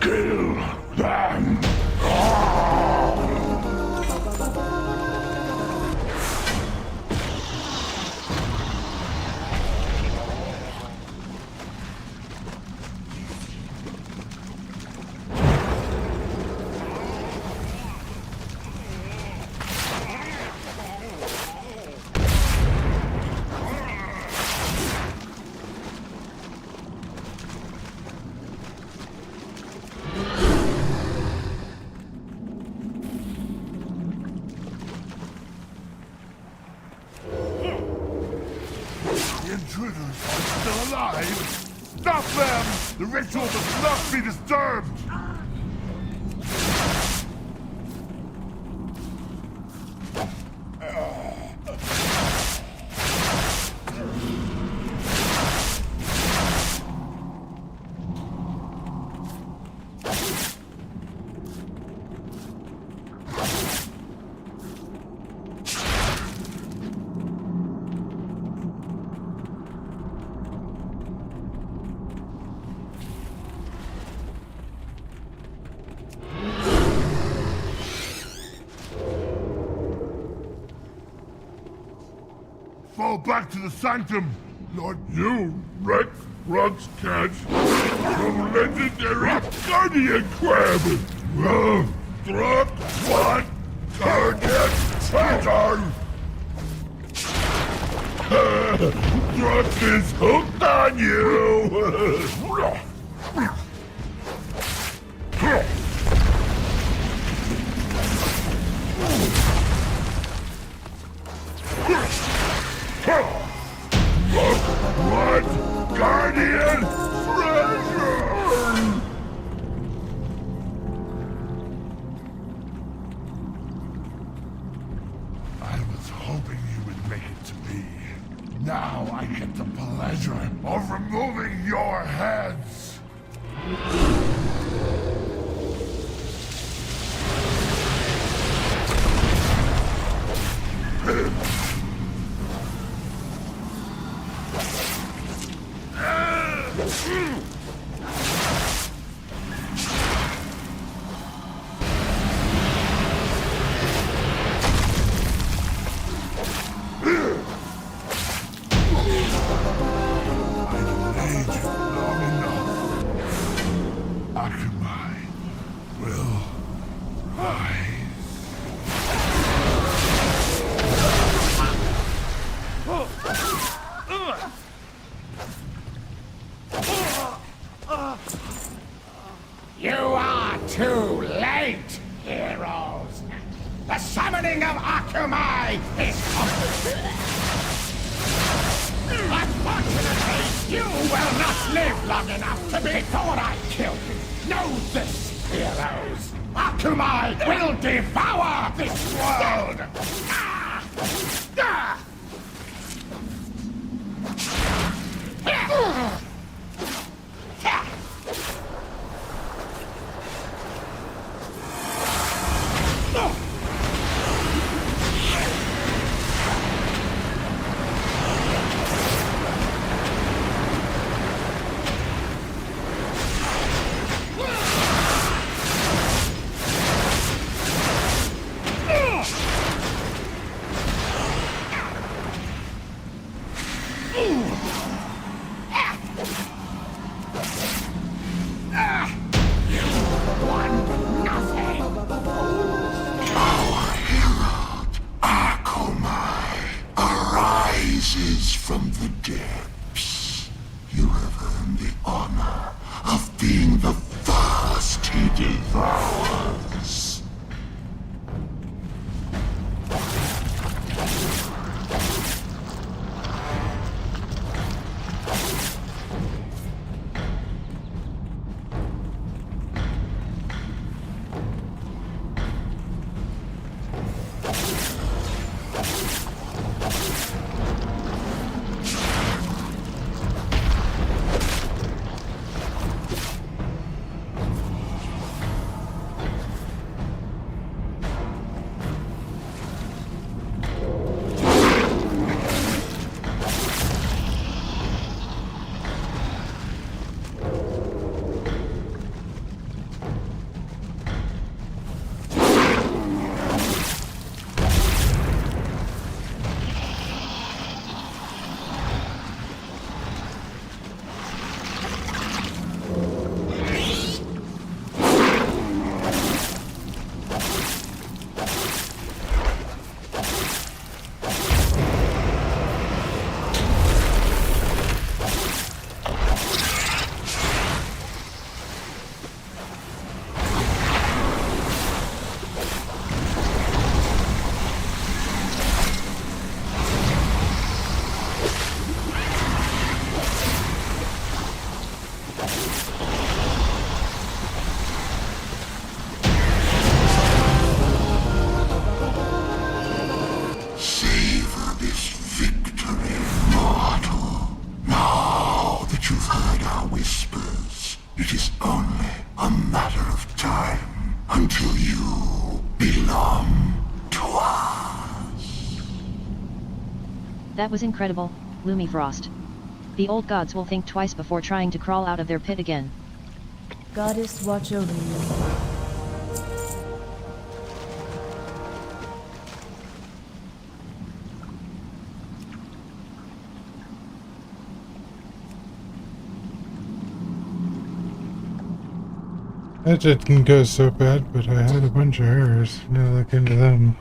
Kill them! The intruders are still alive! Stop them! The ritual must not be disturbed! Fall back to the sanctum! Not you, Rex Ruxcat! From legendary Guardian Crab! Drop one Guardian Treasure! Drop is hooked on you! What? Guardian Treasure! I was hoping you would make it to me. Now I get the pleasure of removing your heads! Akamai will rise. You are too late, heroes! The summoning of Akamai is complete! Unfortunately, you will not live long enough to be thought I killed you! Know this, heroes! Akamai will devour this world! From the depths, you have earned the honor of being the first he devours. That was incredible, Gloomy Frost. The old gods will think twice before trying to crawl out of their pit again. Goddess, watch over you. That didn't go so bad, but I had a bunch of errors. Now look into them.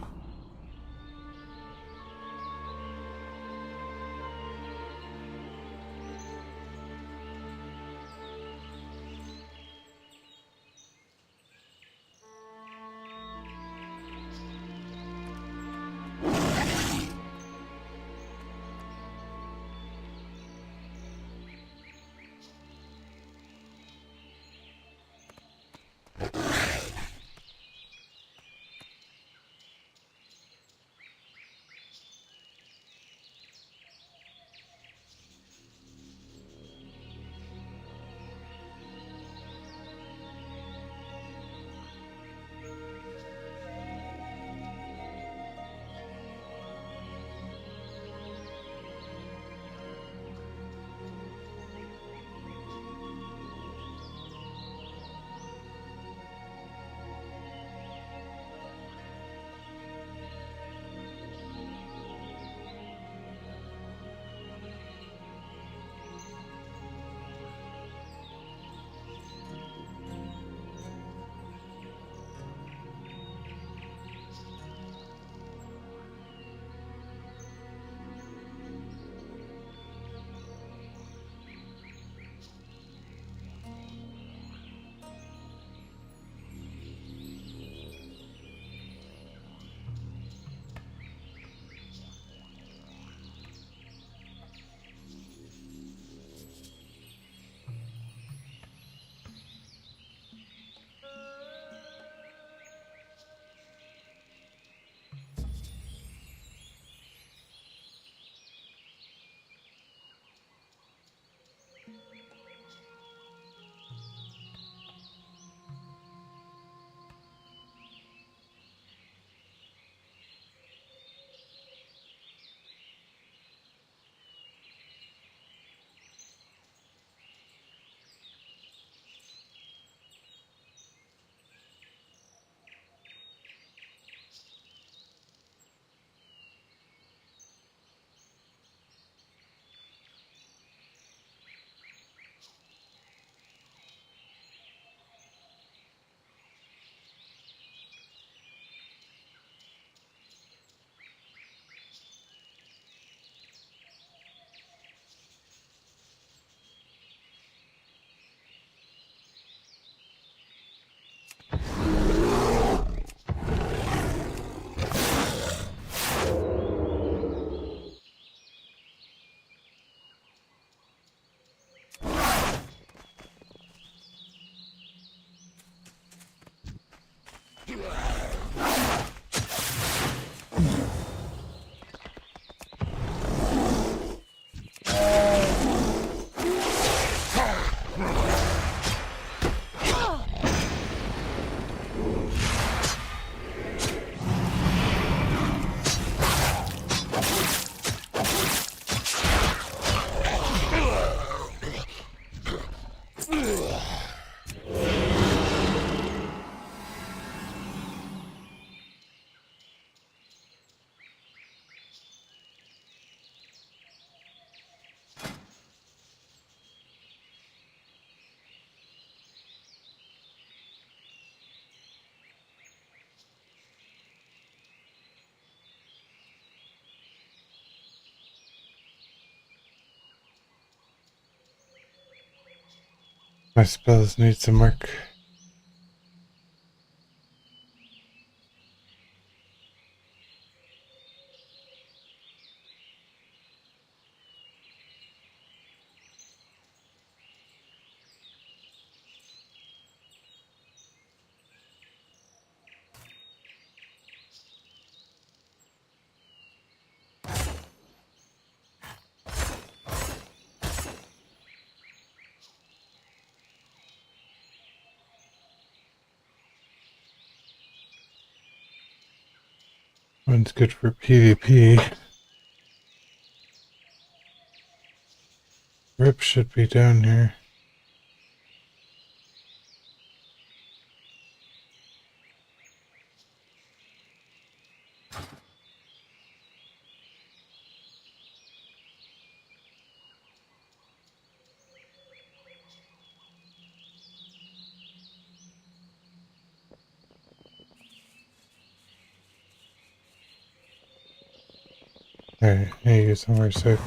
My spells need some work. One's good for PvP. Rip should be down here. Alright, I need to get somewhere safe.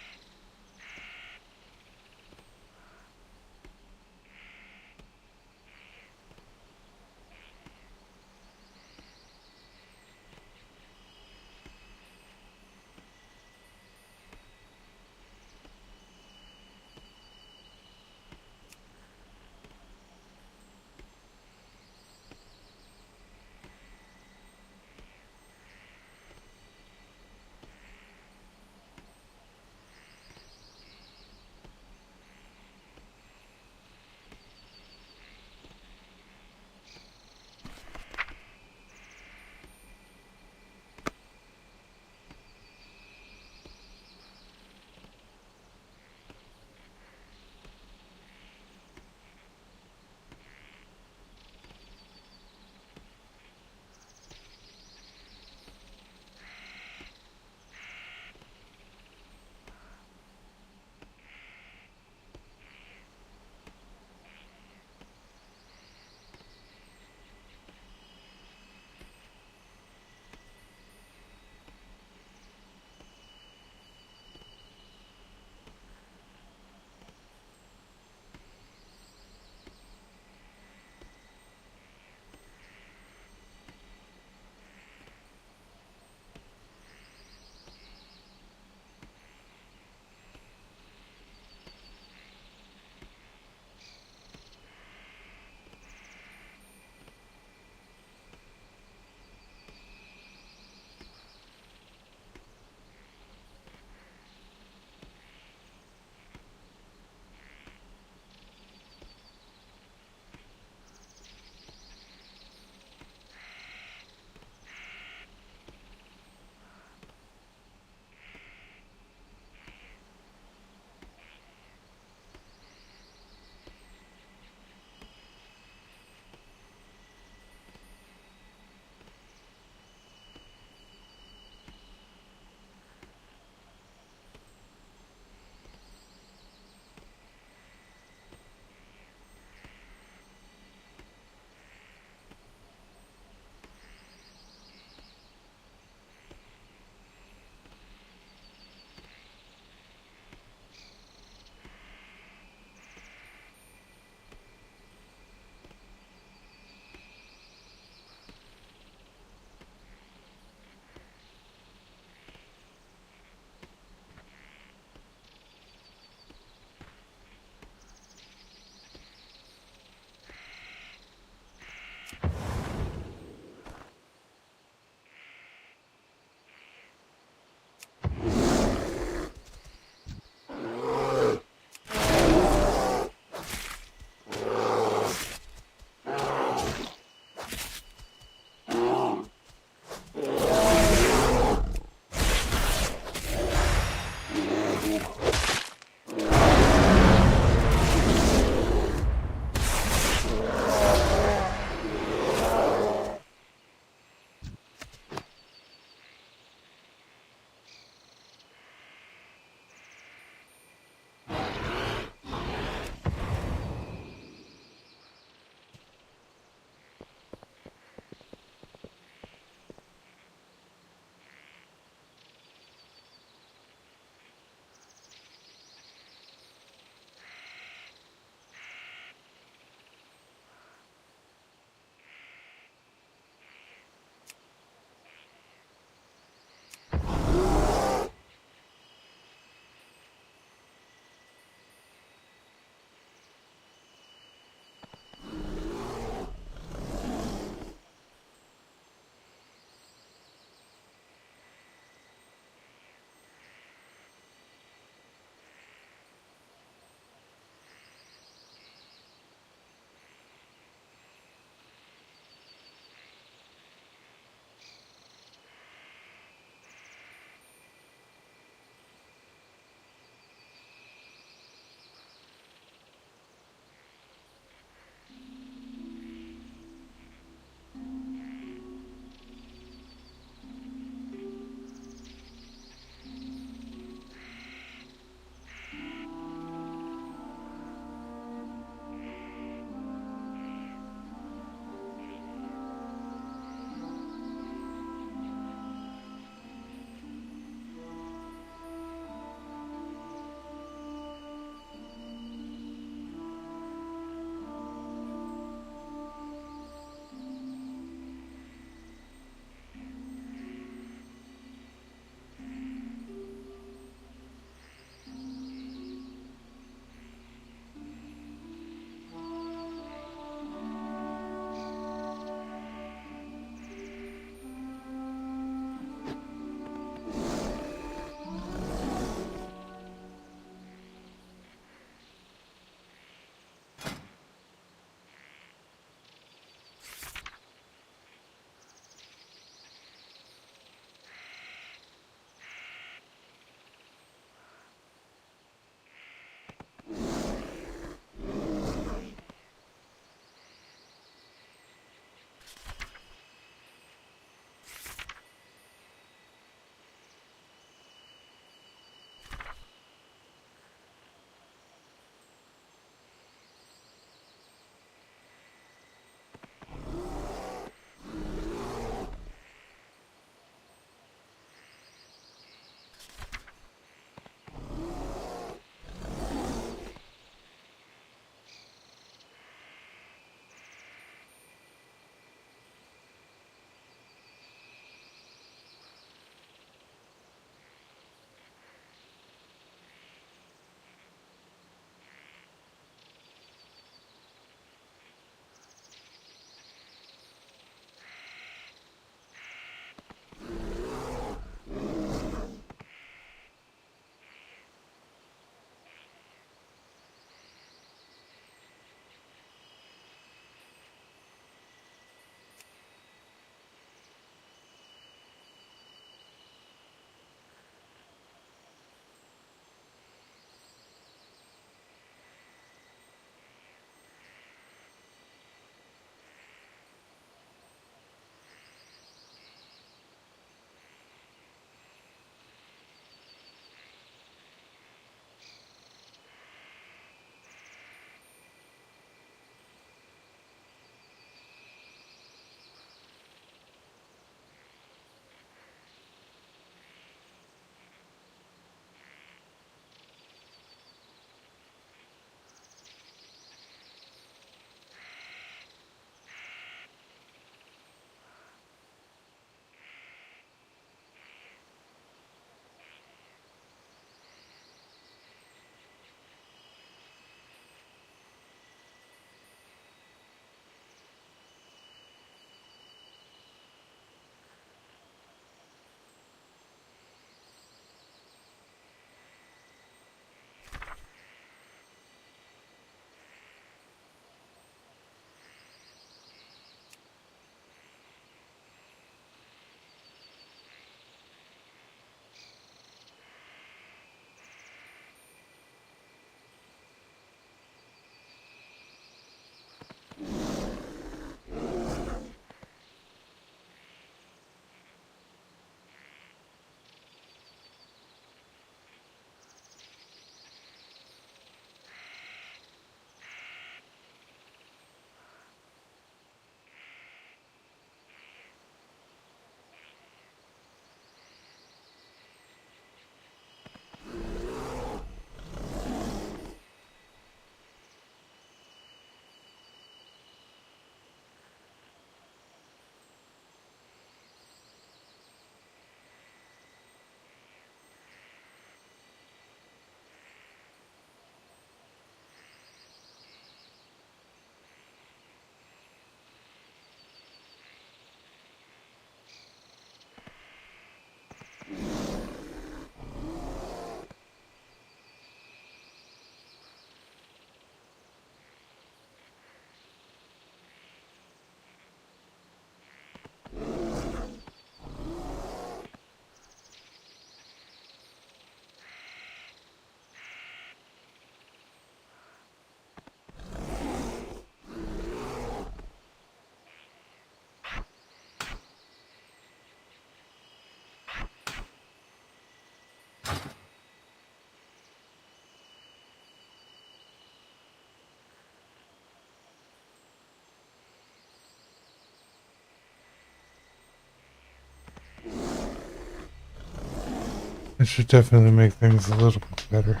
It should definitely make things a little bit better.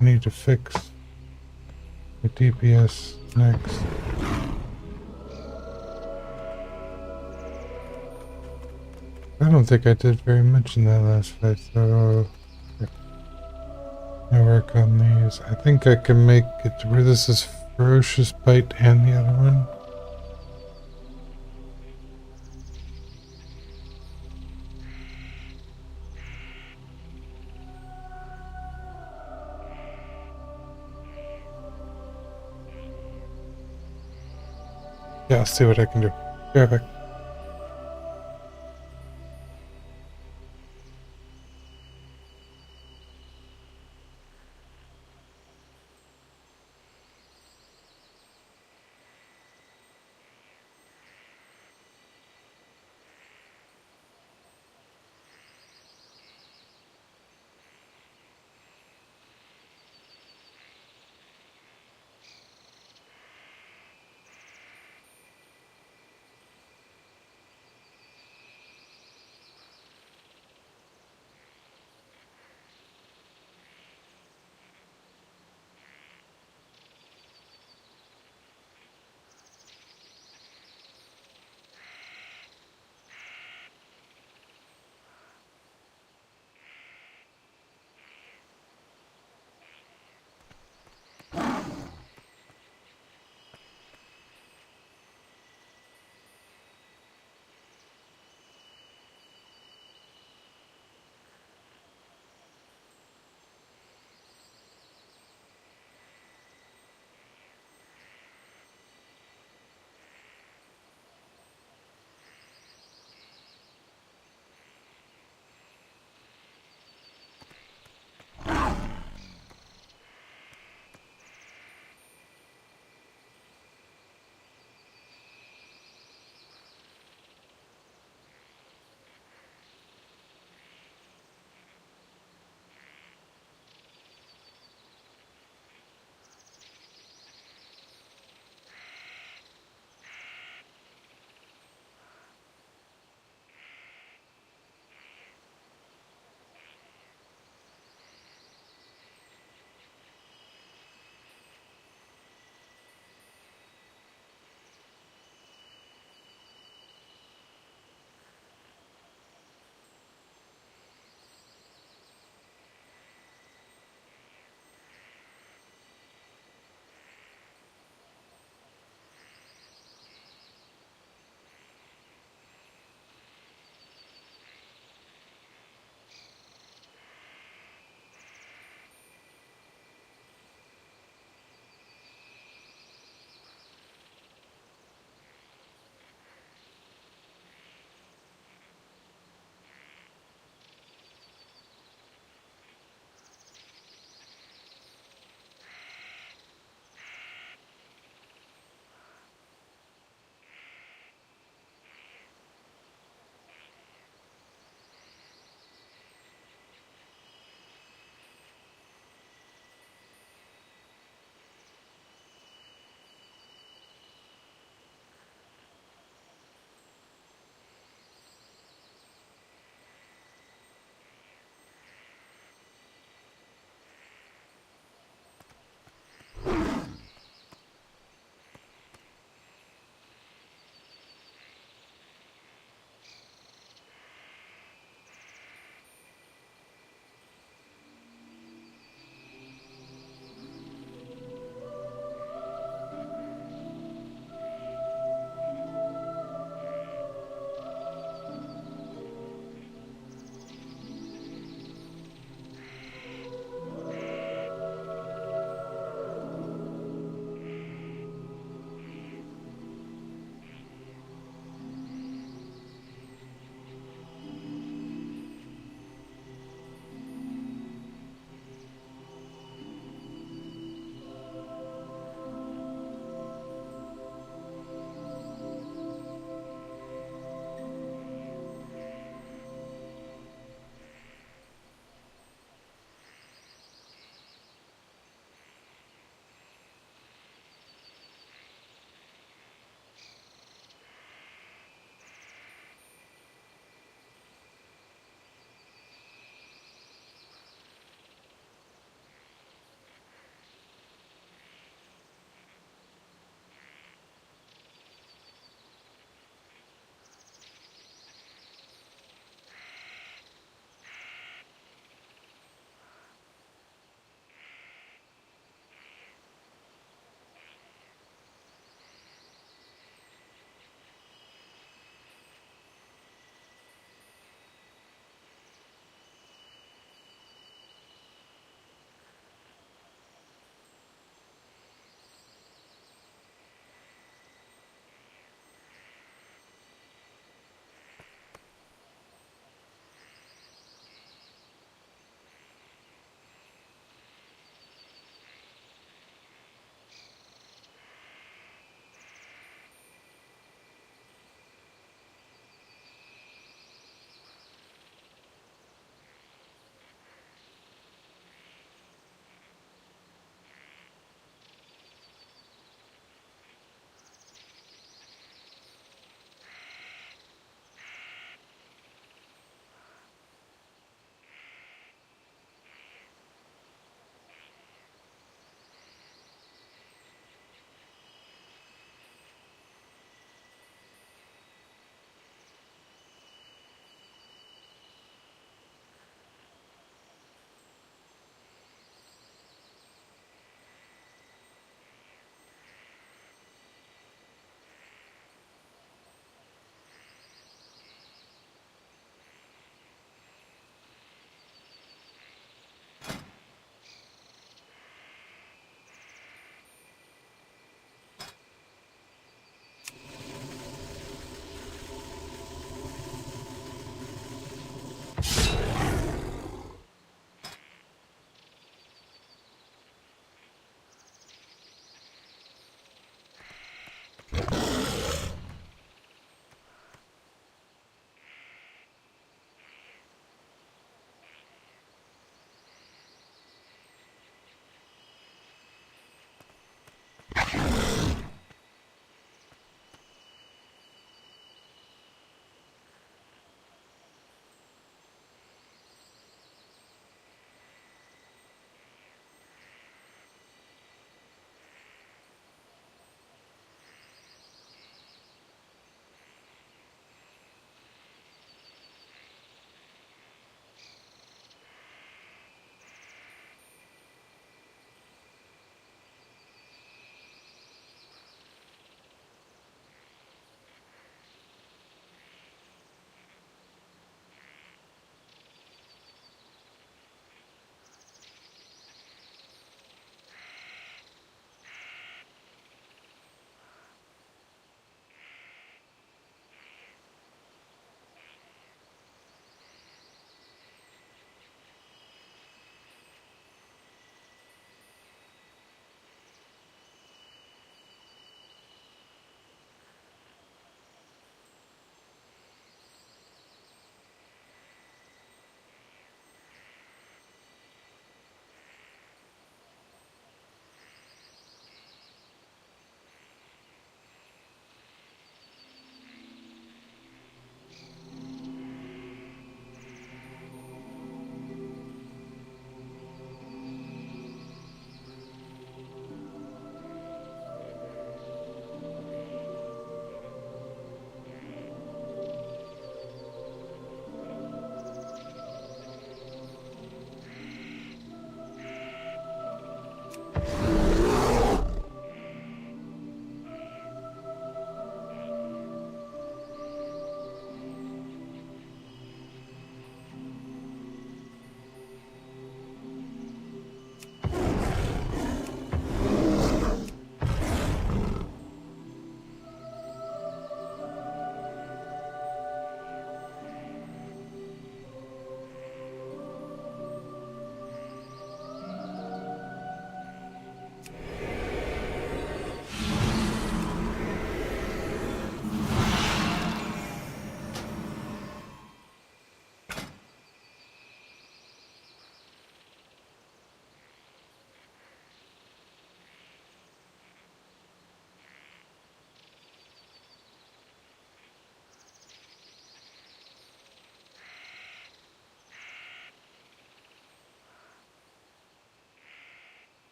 I need to fix the TTS next. I don't think I did very much in that last fight, so I work on these. I think I can make it to where this is Ferocious Bite and the other one. Yeah, I'll see what I can do. Be right back.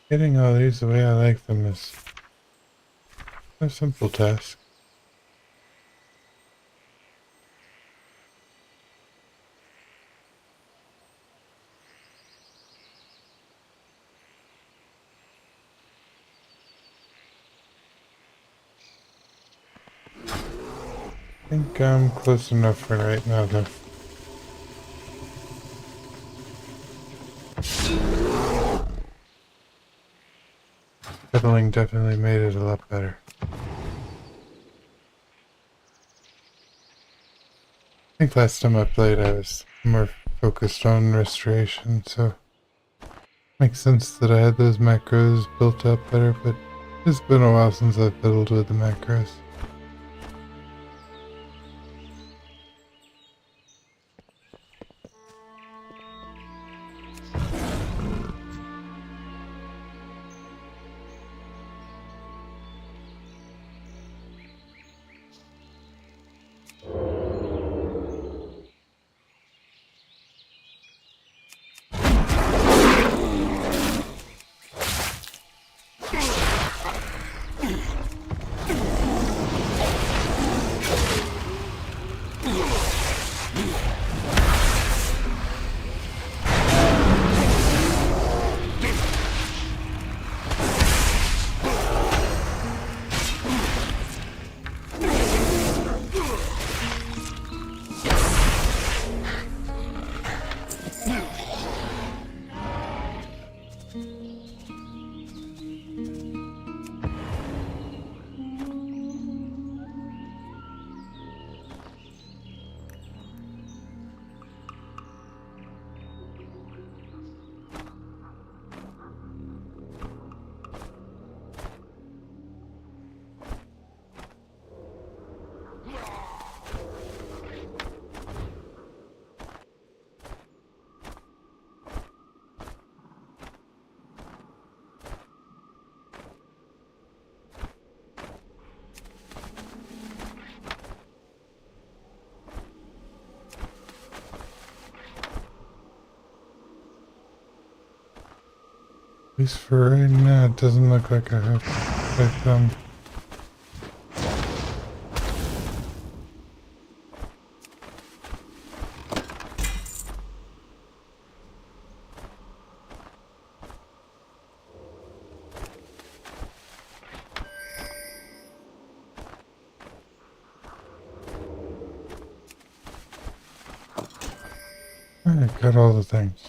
Getting all these the way I like them is a simple task. I think I'm close enough for right now, though. Fiddling definitely made it a lot better. I think last time I played I was more focused on restoration, so makes sense that I had those macros built up better, but it's been a while since I've fiddled with the macros. At least for right now, it doesn't look like I have to take them. I got all the things.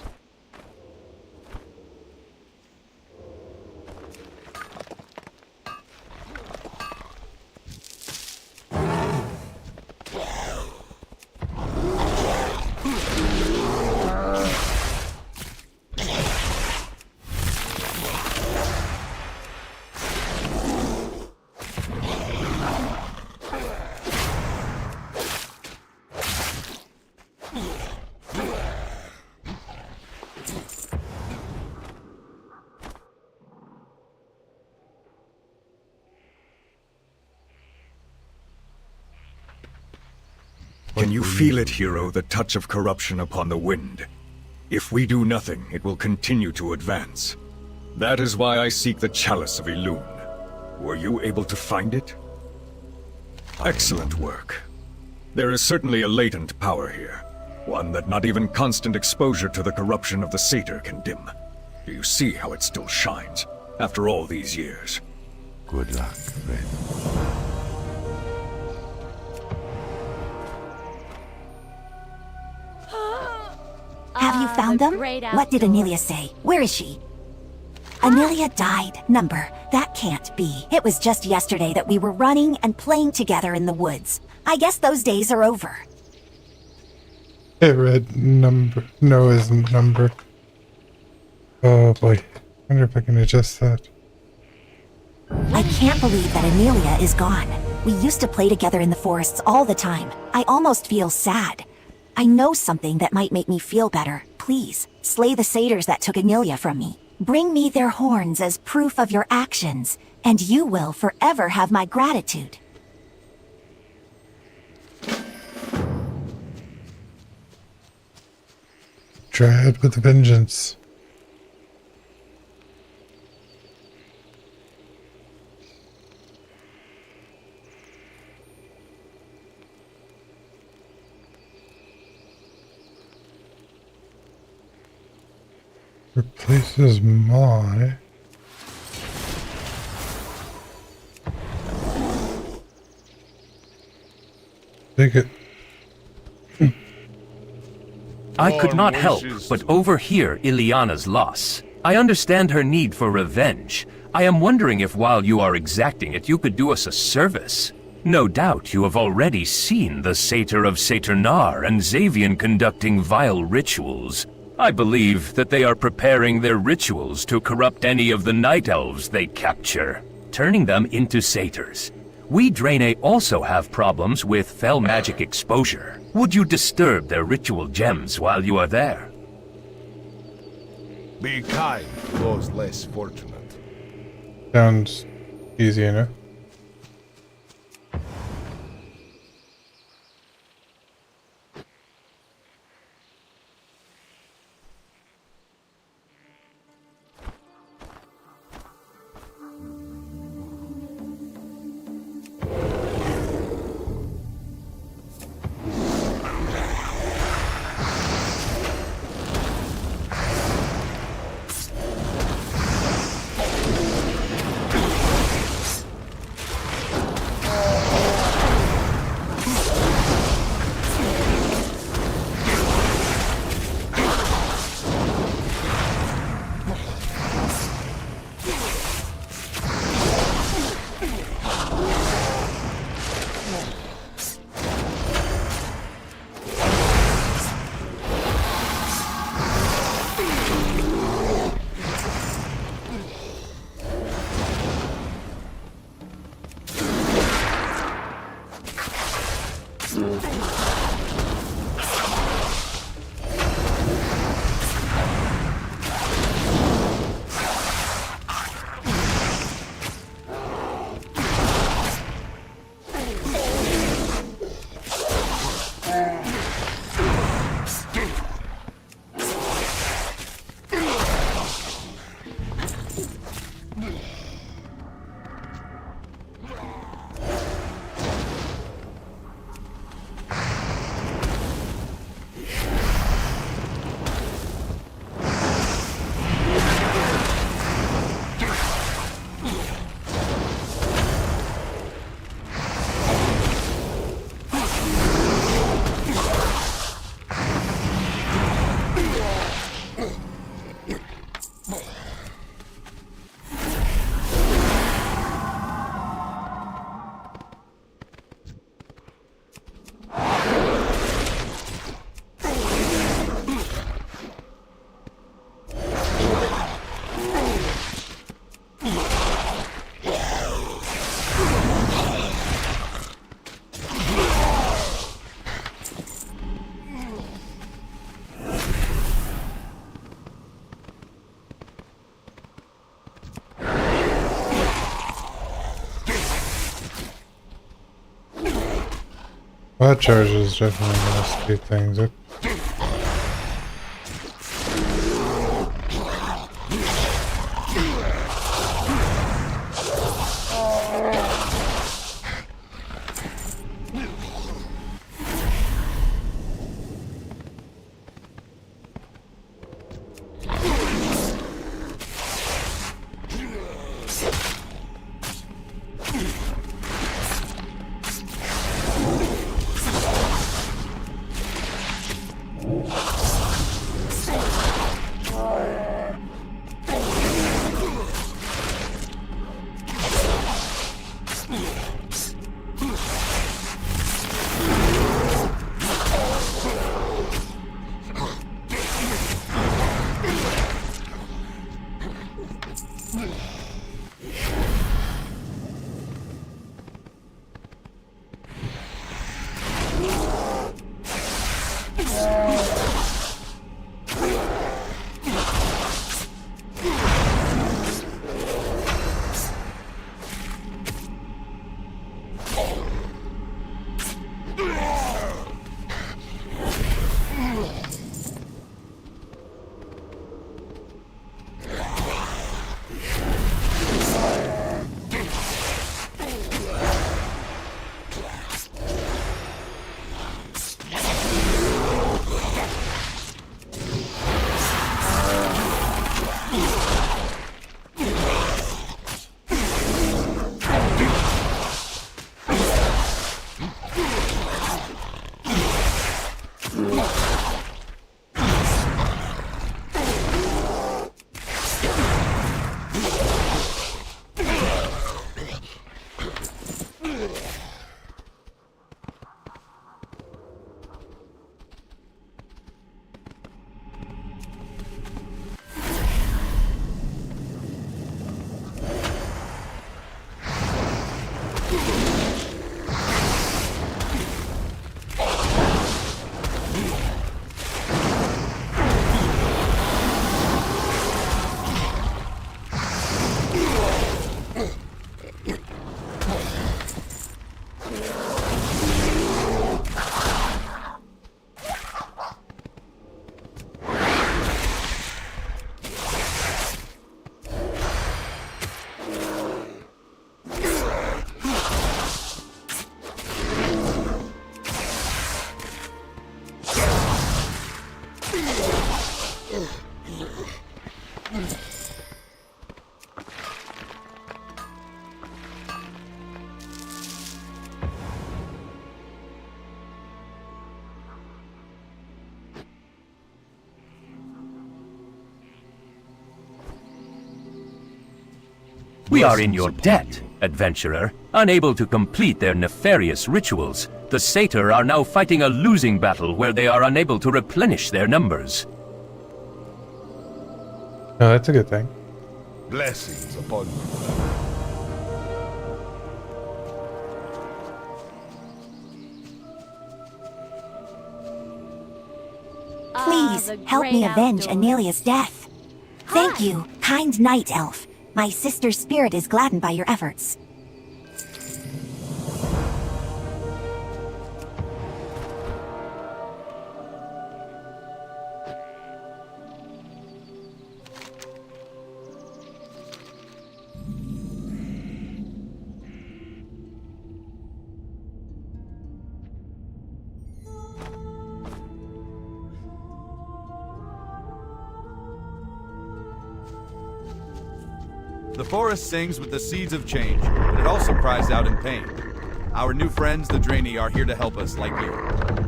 Can you feel it, hero, the touch of corruption upon the wind? If we do nothing, it will continue to advance. That is why I seek the Chalice of Elune. Were you able to find it? Excellent work. There is certainly a latent power here, one that not even constant exposure to the corruption of the satyr can dim. Do you see how it still shines, after all these years? Good luck, friend. Have you found them? What did Amelia say? Where is she? Amelia died. Number. That can't be. It was just yesterday that we were running and playing together in the woods. I guess those days are over. It read number. No isn't number. Oh boy. Wonder if I can adjust that. I can't believe that Amelia is gone. We used to play together in the forests all the time. I almost feel sad. I know something that might make me feel better. Please, slay the satyrs that took Amelia from me. Bring me their horns as proof of your actions, and you will forever have my gratitude. Try it with a vengeance. replaces my... Take it. I could not help but overhear Ileana's loss. I understand her need for revenge. I am wondering if while you are exacting it, you could do us a service. No doubt you have already seen the Satyr of Saturnar and Xavian conducting vile rituals. I believe that they are preparing their rituals to corrupt any of the Night Elves they capture, turning them into satyrs. We Draenei also have problems with fell magic exposure. Would you disturb their ritual gems while you are there? Be kind to those less fortunate. Sounds easy enough. That charge is definitely going to speed things up. We are in your debt, adventurer. Unable to complete their nefarious rituals, the Satyr are now fighting a losing battle where they are unable to replenish their numbers. Oh, that's a good thing. Blessings upon you. Please, help me avenge Anelia's death. Thank you, kind night elf. My sister's spirit is gladdened by your efforts. The forest sings with the seeds of change, but it also cries out in pain. Our new friends, the Draenei, are here to help us, like you.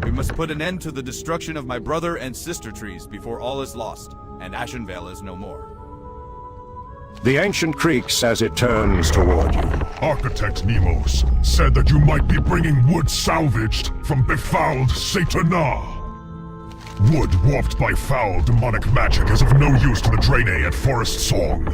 We must put an end to the destruction of my brother and sister trees before all is lost, and Ashenvale is no more. The ancient creaks as it turns toward you. Architect Nemos said that you might be bringing wood salvaged from befouled Satana. Wood warped by foul demonic magic is of no use to the Draenei at Forest Song.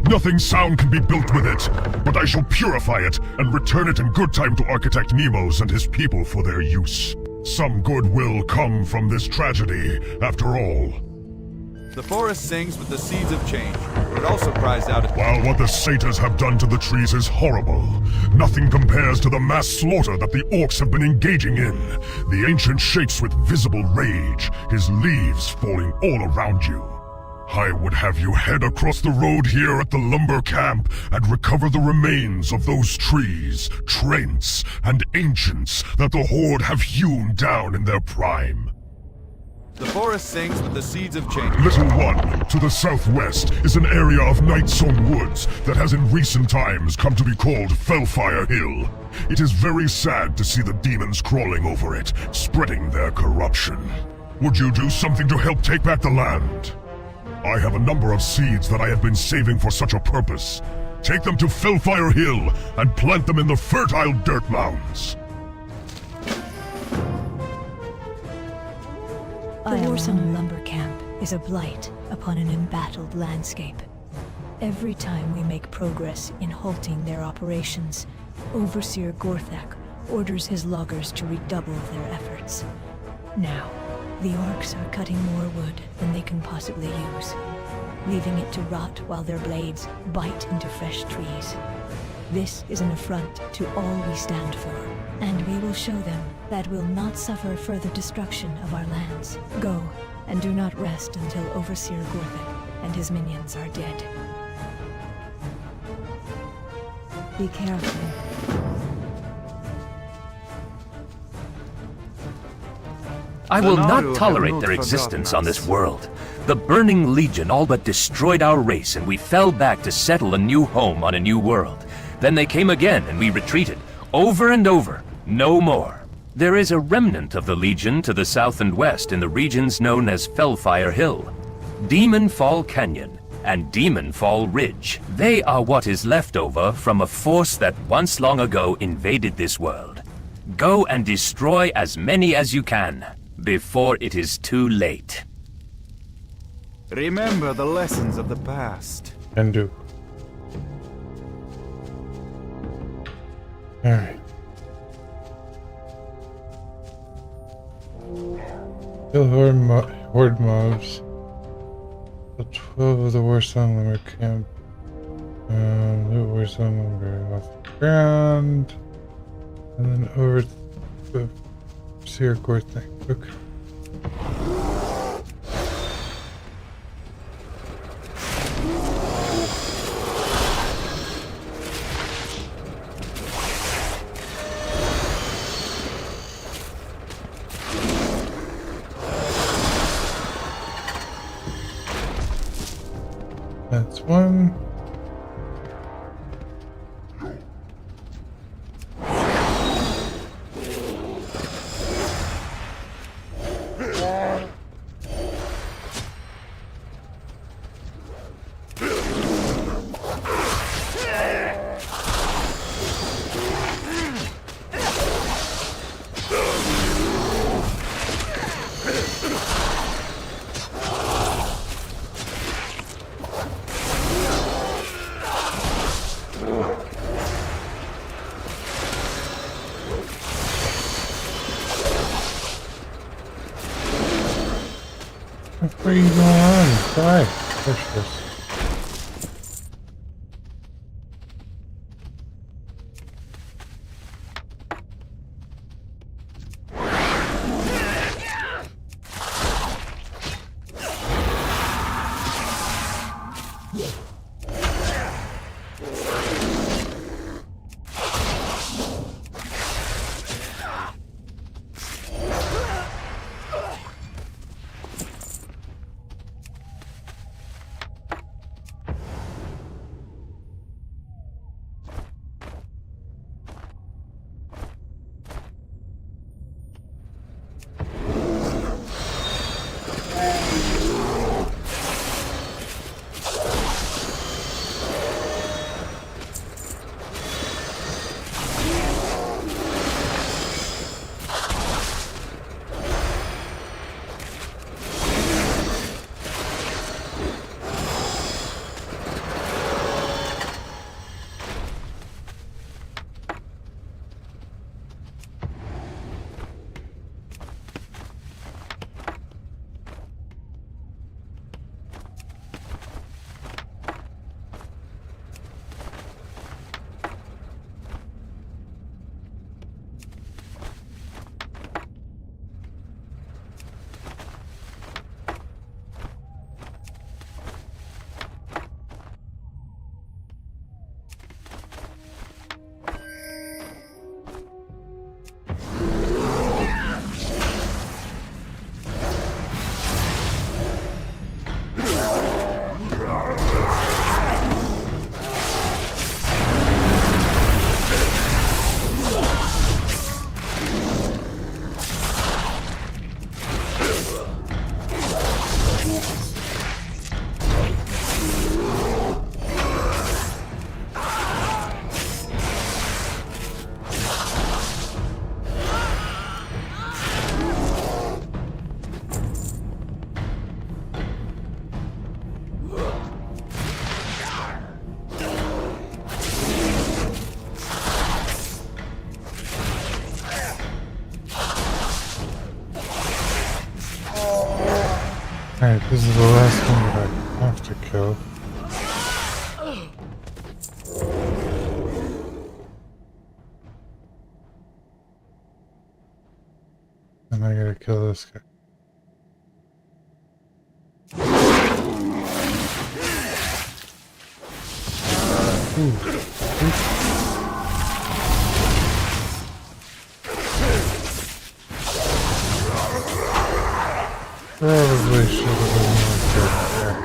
Nothing sound can be built with it, but I shall purify it and return it in good time to Architect Nemos and his people for their use. Some good will come from this tragedy, after all. The forest sings with the seeds of change, but it also cries out... While what the satyrs have done to the trees is horrible, nothing compares to the mass slaughter that the orcs have been engaging in. The ancient shakes with visible rage, his leaves falling all around you. I would have you head across the road here at the lumber camp and recover the remains of those trees, trents, and ancients that the Horde have hewn down in their prime. The forest sings with the seeds of change. Little One, to the southwest, is an area of night-sown woods that has in recent times come to be called Fellfire Hill. It is very sad to see the demons crawling over it, spreading their corruption. Would you do something to help take back the land? I have a number of seeds that I have been saving for such a purpose. Take them to Fellfire Hill and plant them in the fertile dirt mounds. The Warsong lumber camp is a blight upon an embattled landscape. Every time we make progress in halting their operations, Overseer Gorthak orders his loggers to redouble their efforts. Now, the orcs are cutting more wood than they can possibly use, leaving it to rot while their blades bite into fresh trees. This is an affront to all we stand for, and we will show them that we'll not suffer further destruction of our lands. Go, and do not rest until Overseer Gorthak and his minions are dead. Be careful. I will not tolerate their existence on this world. The Burning Legion all but destroyed our race, and we fell back to settle a new home on a new world. Then they came again, and we retreated. Over and over. No more. There is a remnant of the Legion to the south and west in the regions known as Fellfire Hill, Demon Fall Canyon, and Demon Fall Ridge. They are what is left over from a force that once long ago invaded this world. Go and destroy as many as you can, before it is too late. Remember the lessons of the past. Can do. Alright. Kill horde mobs. Kill 12 of the Warsong lumber camp. Loot Warsong lumber off the ground. And then over to the Seer Gorthak. Okay. That's one. Where are you going on? Die. Push this. Alright, this is the last one that I have to kill. And I gotta kill this guy. Probably should have been more careful there.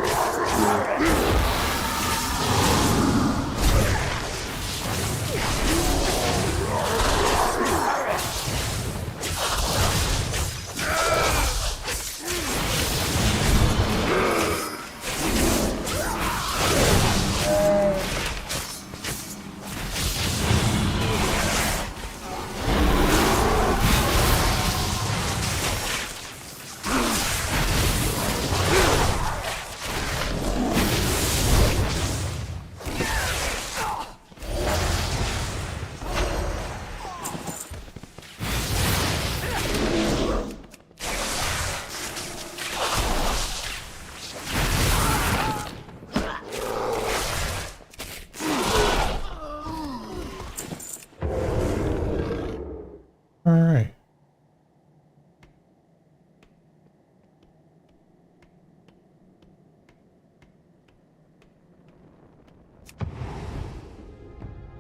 Alright.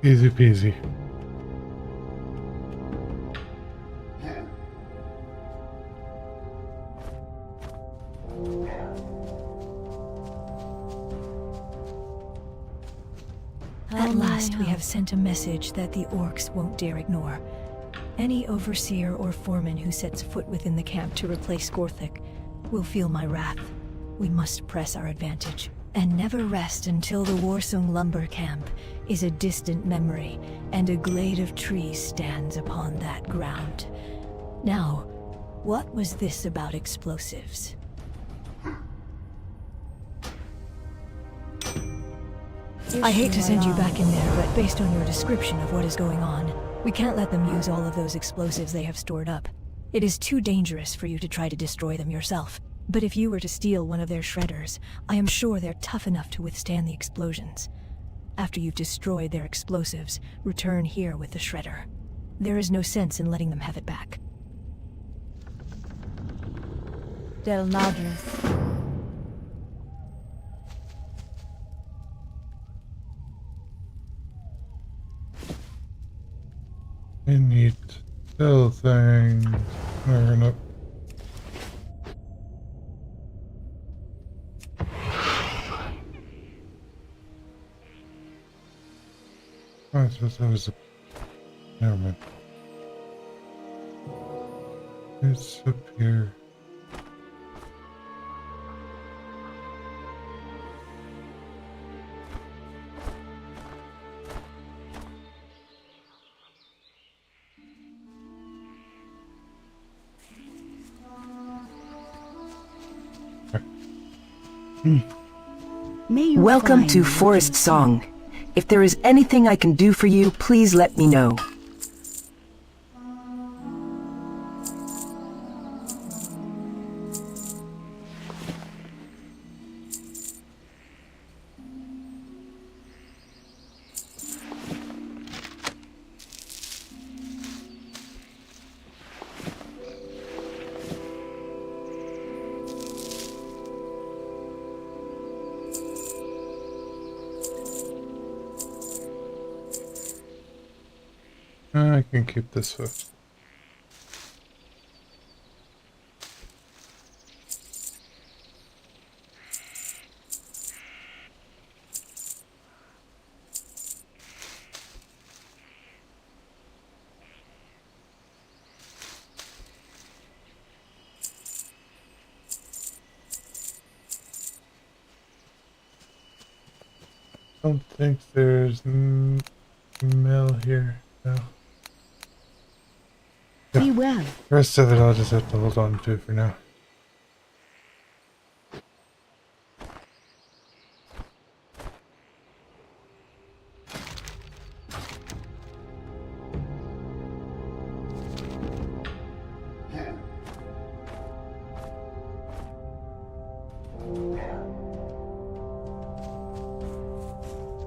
Easy peasy. At last, we have sent a message that the orcs won't dare ignore. Any overseer or foreman who sets foot within the camp to replace Gorthik will feel my wrath. We must press our advantage, and never rest until the Warsung lumber camp is a distant memory, and a glade of trees stands upon that ground. Now, what was this about explosives? I hate to send you back in there, but based on your description of what is going on, we can't let them use all of those explosives they have stored up. It is too dangerous for you to try to destroy them yourself. But if you were to steal one of their shredders, I am sure they're tough enough to withstand the explosions. After you've destroyed their explosives, return here with the shredder. There is no sense in letting them have it back. Del Madras. I need still things. Or no. I suppose that was a... Never mind. It's up here. Welcome to Forest Song. If there is anything I can do for you, please let me know. I can keep this one. Don't think there's mail here now. Be well. The rest of it I'll just have to hold on to for now.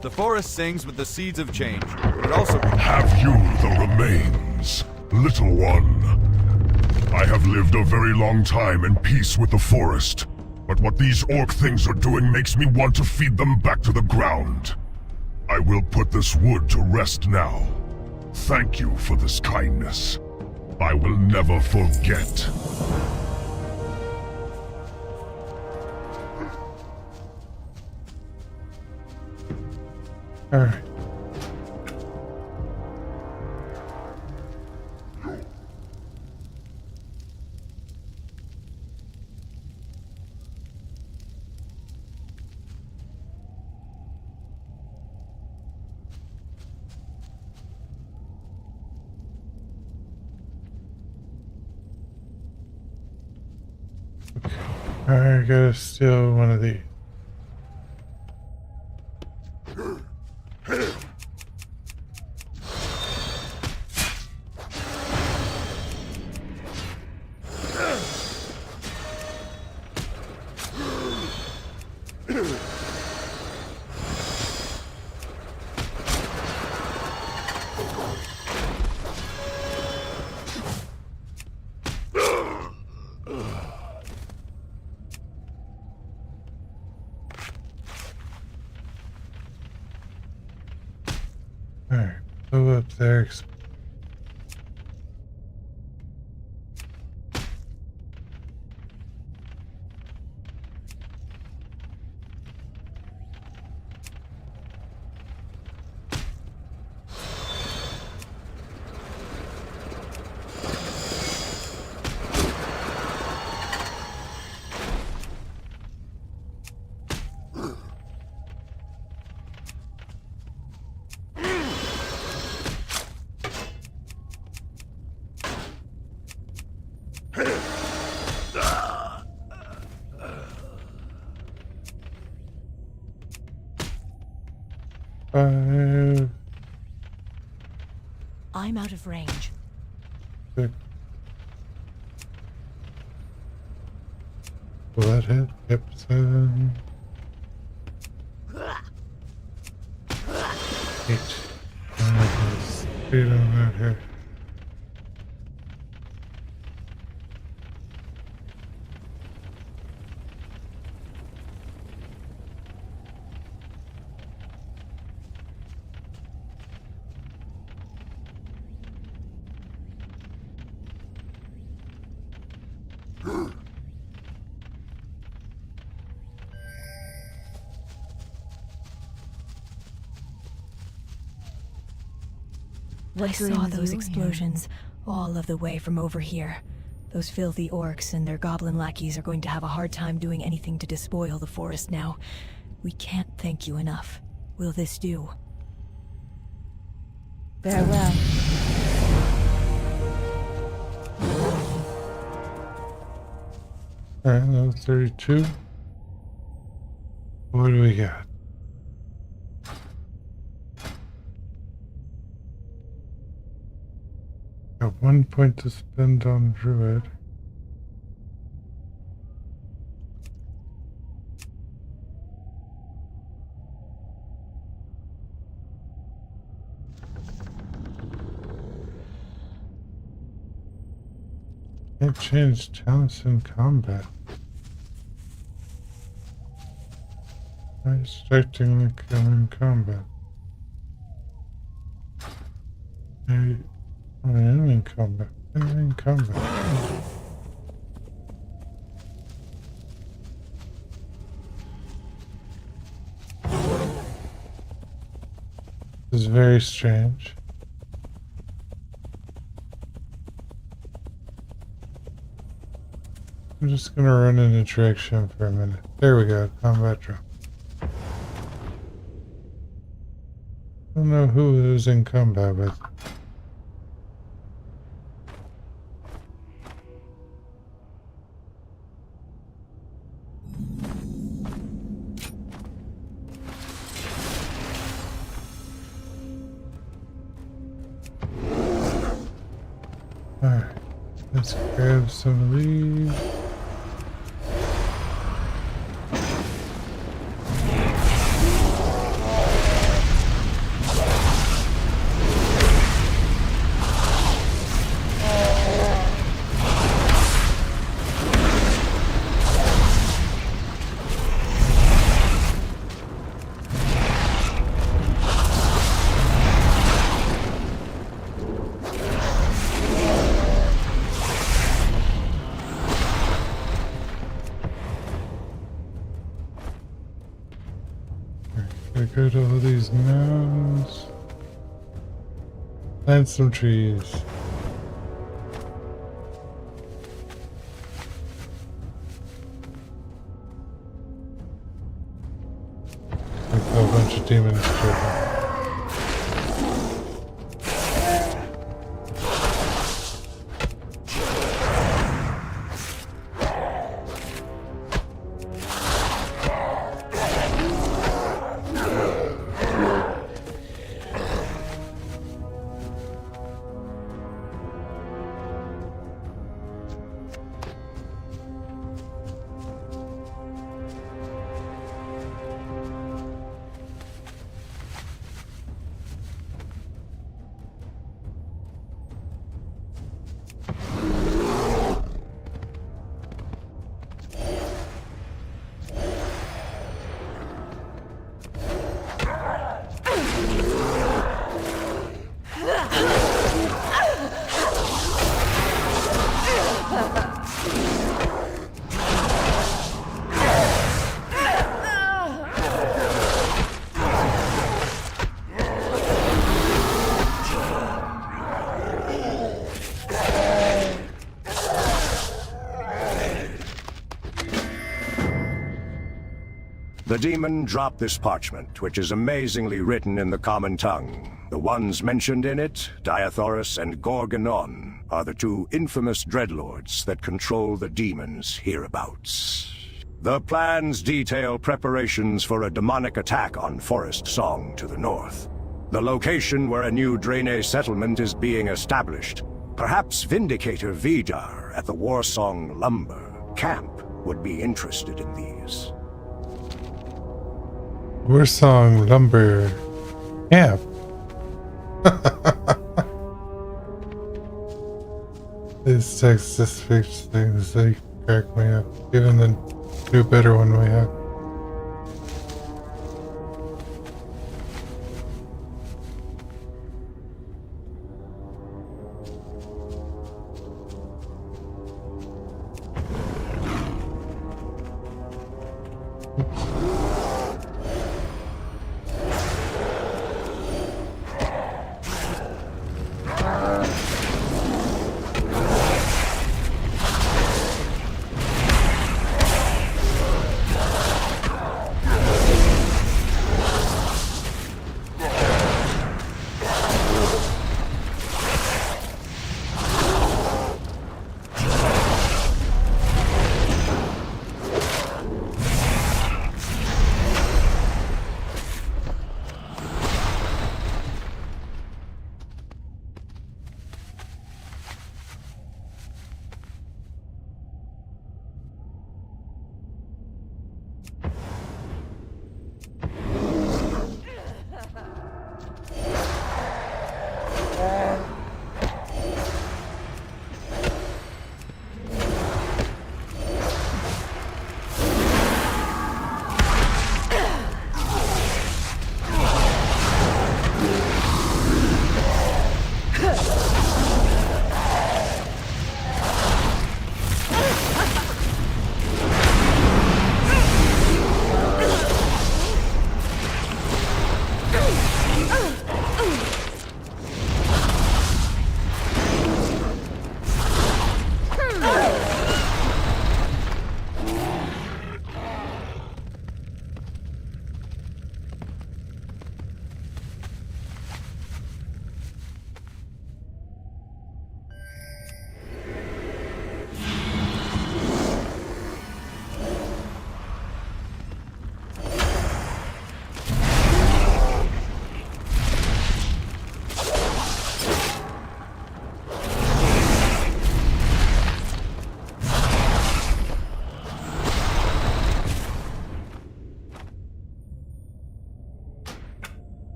The forest sings with the seeds of change, but it also... Have you the remains, little one? I have lived a very long time in peace with the forest, but what these orc things are doing makes me want to feed them back to the ground. I will put this wood to rest now. Thank you for this kindness. I will never forget. Alright. I gotta steal one of these. Alright, go up there. 5, I'm out of range. 6. Will that hit? Yep, 7. 8. Speed on that here. I saw those explosions all of the way from over here. Those filthy orcs and their goblin lackeys are going to have a hard time doing anything to despoil the forest now. We can't thank you enough. Will this do? Farewell. Alright, that was 32. What do we got? Got 1 point to spend on Druid. Can't change talents in combat. I'm expecting like I'm in combat. I am in combat. I'm in combat. This is very strange. I'm just gonna run in a direction for a minute. There we go, combat drop. I don't know who is in combat with. Alright, let's grab some of these. Gotta go to all these mounds. Plant some trees. I kill a bunch of demons children. The demon dropped this parchment, which is amazingly written in the common tongue. The ones mentioned in it, Diathorus and Gorgonon, are the two infamous dreadlords that control the demons hereabouts. The plans detail preparations for a demonic attack on Forest Song to the north. The location where a new Draenei settlement is being established. Perhaps Vindicator Vidar at the Warsong Lumber Camp would be interested in these. Warsong Lumber Camp. These text-to-speech things, they crack me up. Even the new better one we have.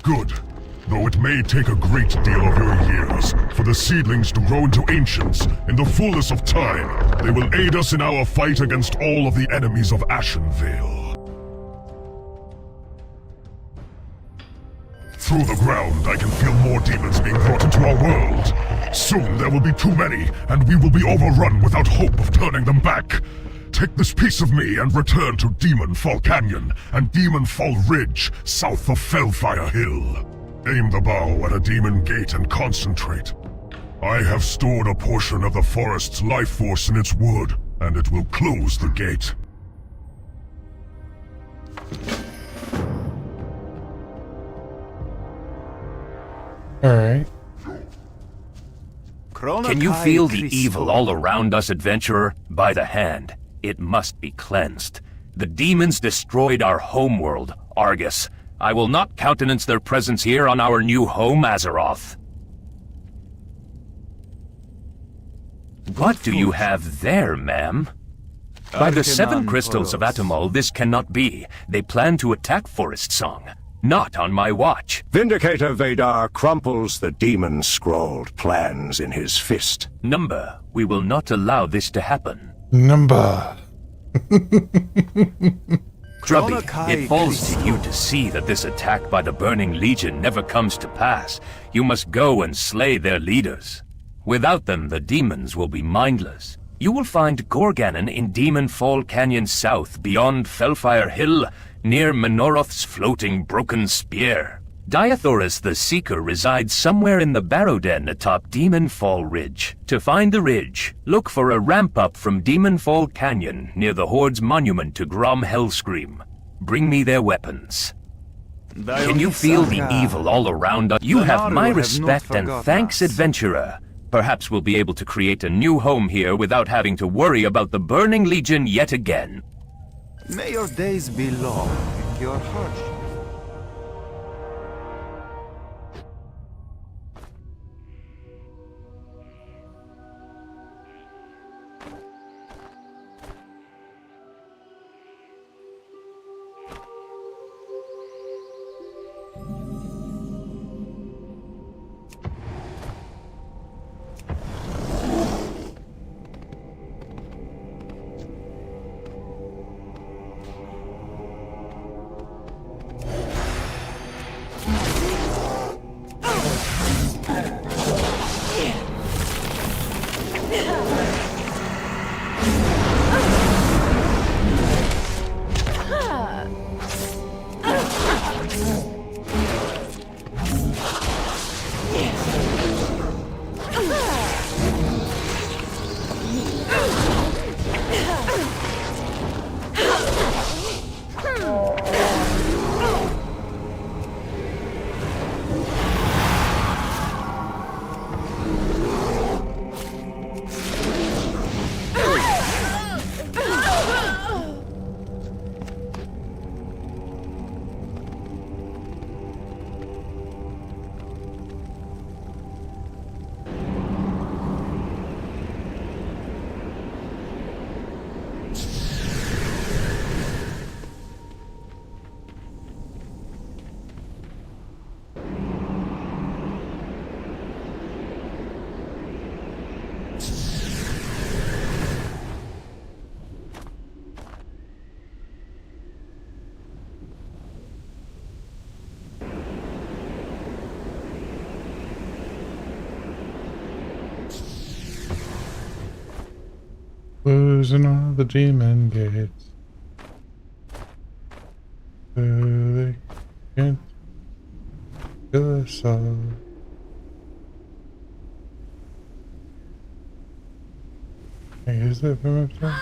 Good. Though it may take a great deal of your years for the seedlings to grow into ancients, in the fullness of time, they will aid us in our fight against all of the enemies of Ashenvale. Through the ground, I can feel more demons being brought into our world. Soon there will be too many, and we will be overrun without hope of turning them back. Take this piece of me and return to Demon Fall Canyon and Demon Fall Ridge, south of Fellfire Hill. Aim the bow at a demon gate and concentrate. I have stored a portion of the forest's life force in its wood, and it will close the gate. Alright. Can you feel the evil all around us, adventurer? By the hand, it must be cleansed. The demons destroyed our homeworld, Argus. I will not countenance their presence here on our new home, Azeroth. What do you have there, ma'am? By the 7 crystals of Atomol, this cannot be. They plan to attack Forest Song. Not on my watch. Vindicator Vadar crumples the demon-scrawled plans in his fist. Number, we will not allow this to happen. Number. Grubby, it falls to you to see that this attack by the Burning Legion never comes to pass. You must go and slay their leaders. Without them, the demons will be mindless. You will find Gorganon in Demon Fall Canyon South, beyond Fellfire Hill, near Menoroth's floating broken spear. Diathoras the Seeker resides somewhere in the Barrow Den atop Demon Fall Ridge. To find the ridge, look for a ramp-up from Demon Fall Canyon near the Horde's monument to Grom Hellscream. Bring me their weapons. Can you feel the evil all around us? You have my respect and thanks, adventurer. Perhaps we'll be able to create a new home here without having to worry about the Burning Legion yet again. May your days be long and your heart. Closing all the demon gates. So they can't kill us all. Hey, is that from up there?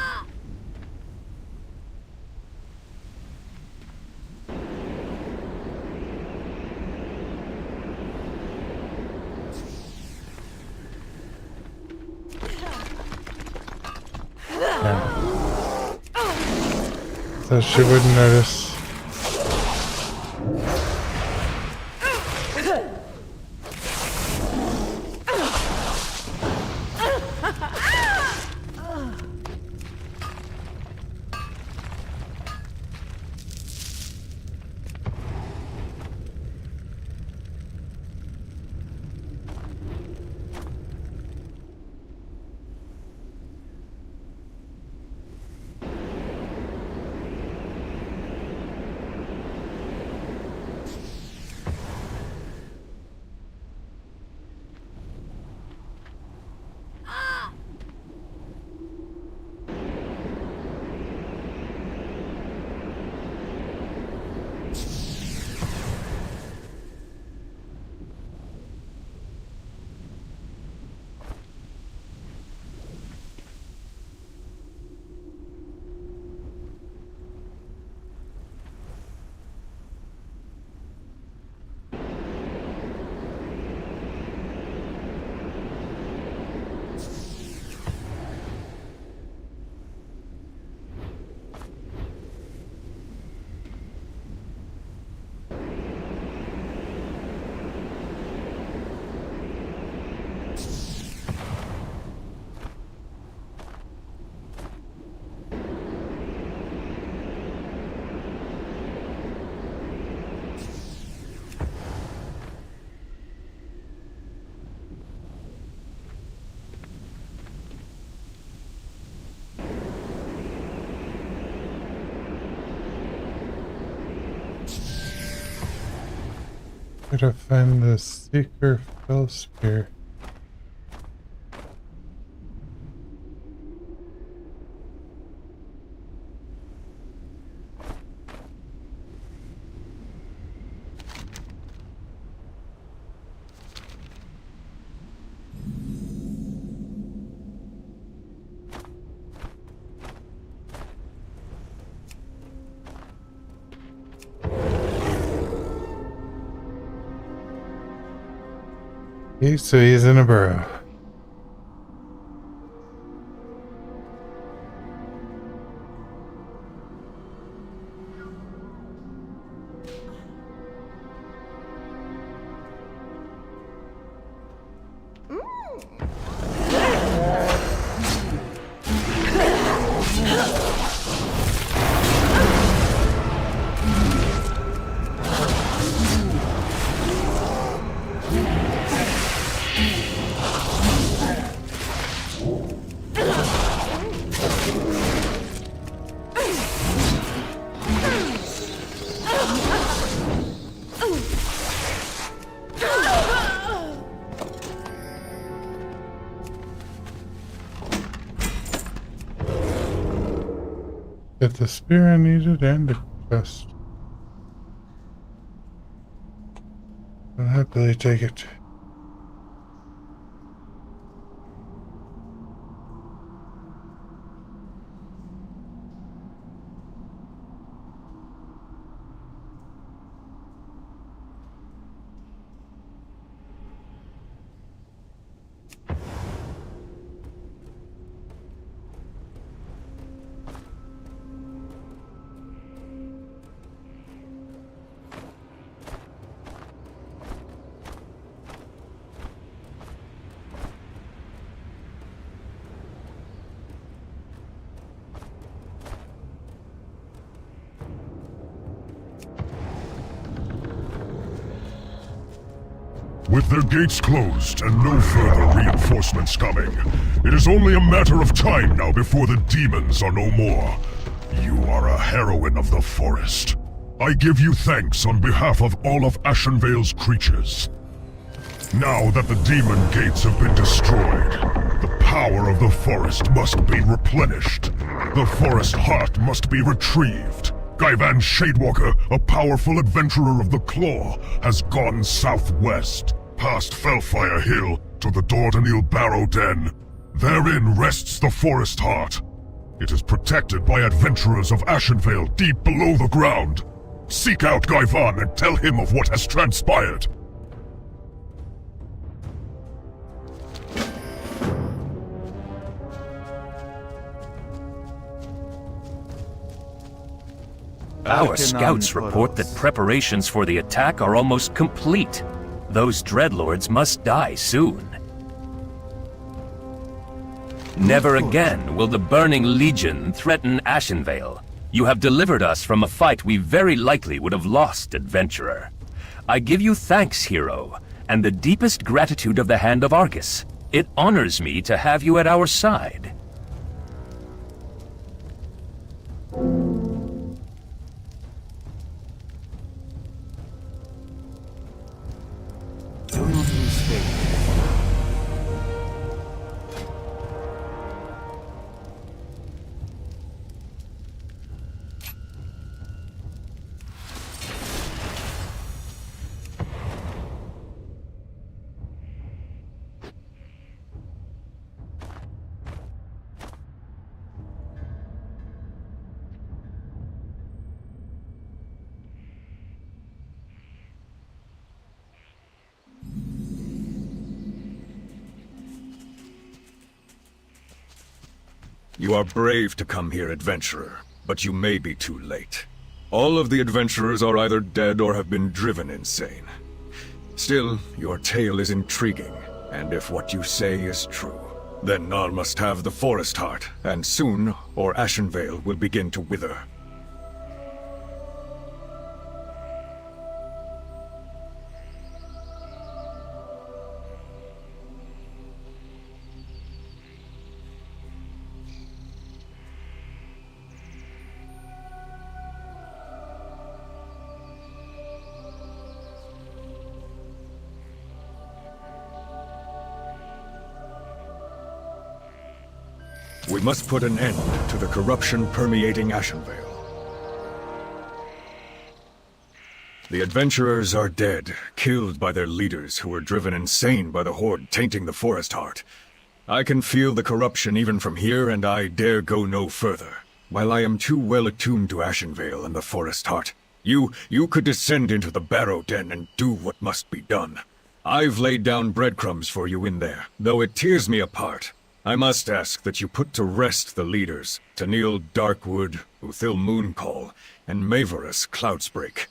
So she wouldn't notice. Gotta find the Seeker Fell Spear. Okay, so he's in a burrow. Get the spear I needed and the quest. I'll happily take it. With their gates closed and no further reinforcements coming, it is only a matter of time now before the demons are no more. You are a heroine of the forest. I give you thanks on behalf of all of Ashenvale's creatures. Now that the demon gates have been destroyed, the power of the forest must be replenished. The forest heart must be retrieved. Gaivan Shadewalker, a powerful adventurer of the Claw, has gone southwest, past Fellfire Hill, to the Dordanil Barrow Den. Therein rests the forest heart. It is protected by adventurers of Ashenvale deep below the ground. Seek out Gaivan and tell him of what has transpired. Our scouts report that preparations for the attack are almost complete. Those dreadlords must die soon. Never again will the Burning Legion threaten Ashenvale. You have delivered us from a fight we very likely would have lost, adventurer. I give you thanks, hero, and the deepest gratitude of the Hand of Argus. It honors me to have you at our side. Do not mistake. You are brave to come here, adventurer, but you may be too late. All of the adventurers are either dead or have been driven insane. Still, your tale is intriguing, and if what you say is true, then Nar must have the forest heart, and soon, or Ashenvale will begin to wither. We must put an end to the corruption permeating Ashenvale. The adventurers are dead, killed by their leaders who were driven insane by the horde tainting the forest heart. I can feel the corruption even from here, and I dare go no further. While I am too well attuned to Ashenvale and the forest heart, you could descend into the Barrow Den and do what must be done. I've laid down breadcrumbs for you in there, though it tears me apart. I must ask that you put to rest the leaders, Tennille Darkwood, Uthil Mooncall, and Mavorus Cloudsbreak.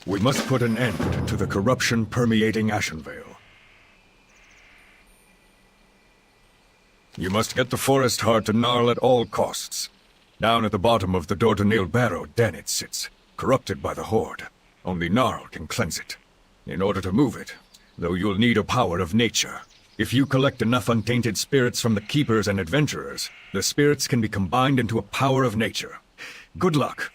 We must put an end to the corruption permeating Ashenvale. You must get the forest heart to Gnarl at all costs. Down at the bottom of the Dordanil Barrow den it sits, corrupted by the Horde. Only Gnarl can cleanse it. In order to move it, though you'll need a power of nature. If you collect enough untainted spirits from the Keepers and Adventurers, the spirits can be combined into a power of nature. Good luck.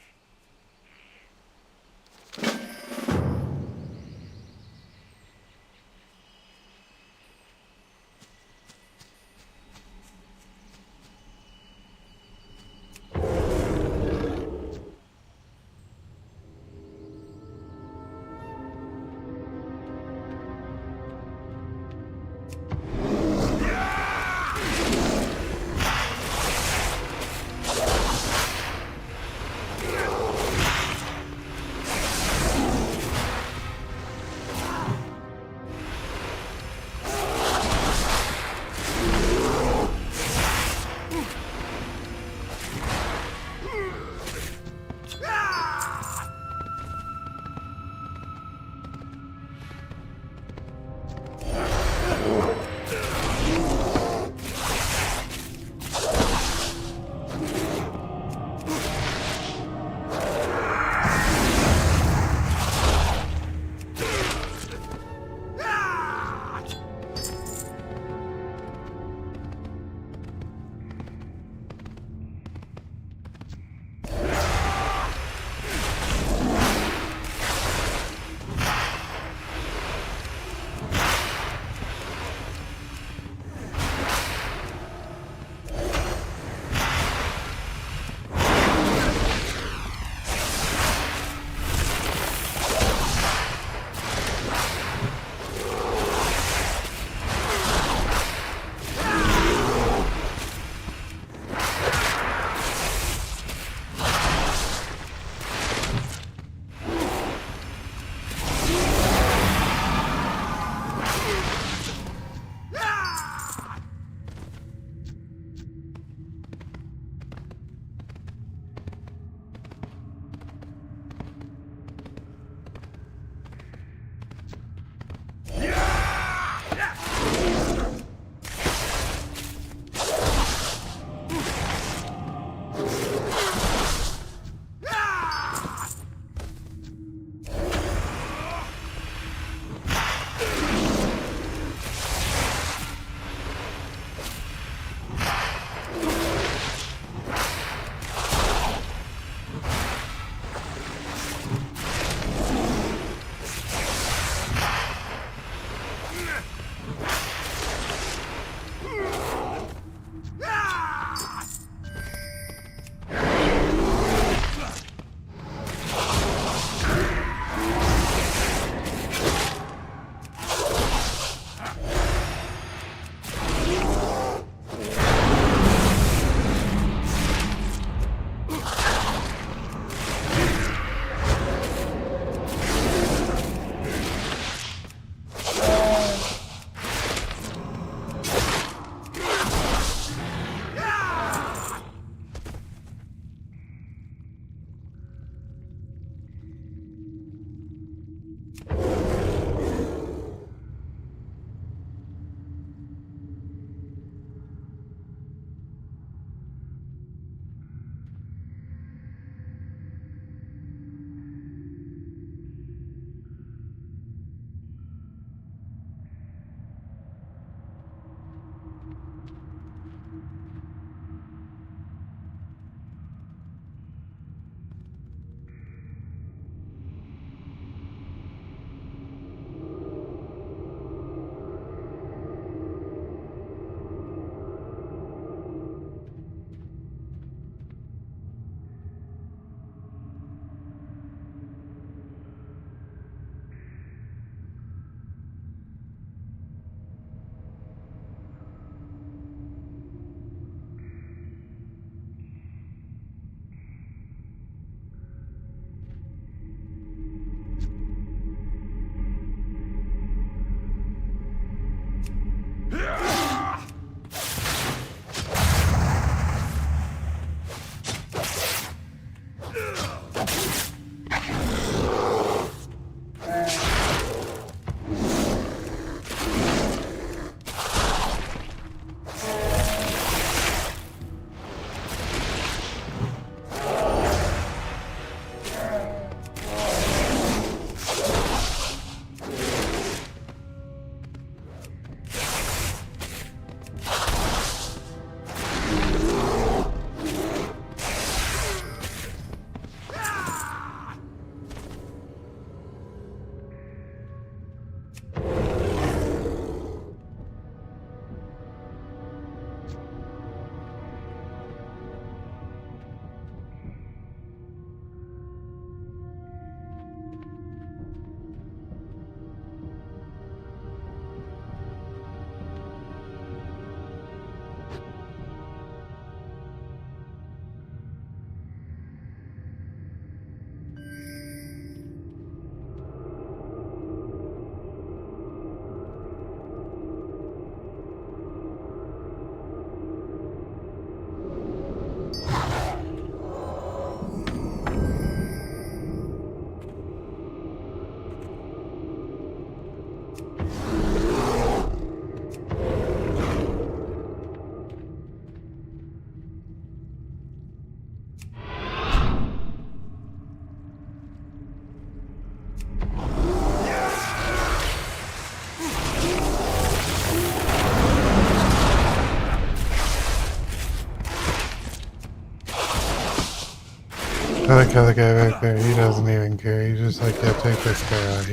I like how the guy back there, he doesn't even care. He's just like, yeah, take this guy out.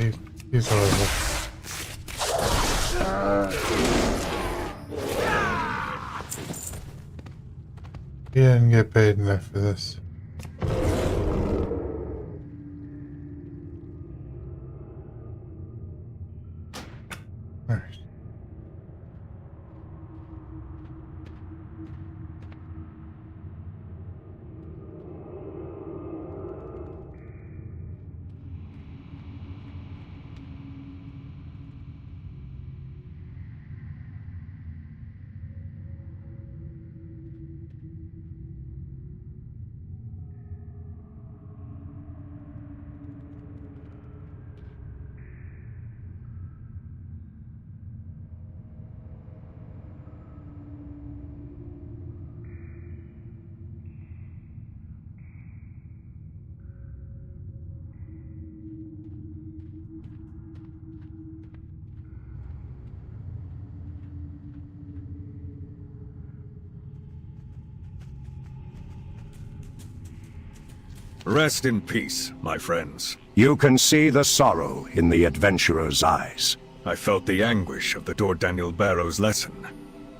He's horrible. He didn't get paid enough for this. Alright. Rest in peace, my friends. You can see the sorrow in the adventurer's eyes. I felt the anguish of the Daniel Barrow's lesson,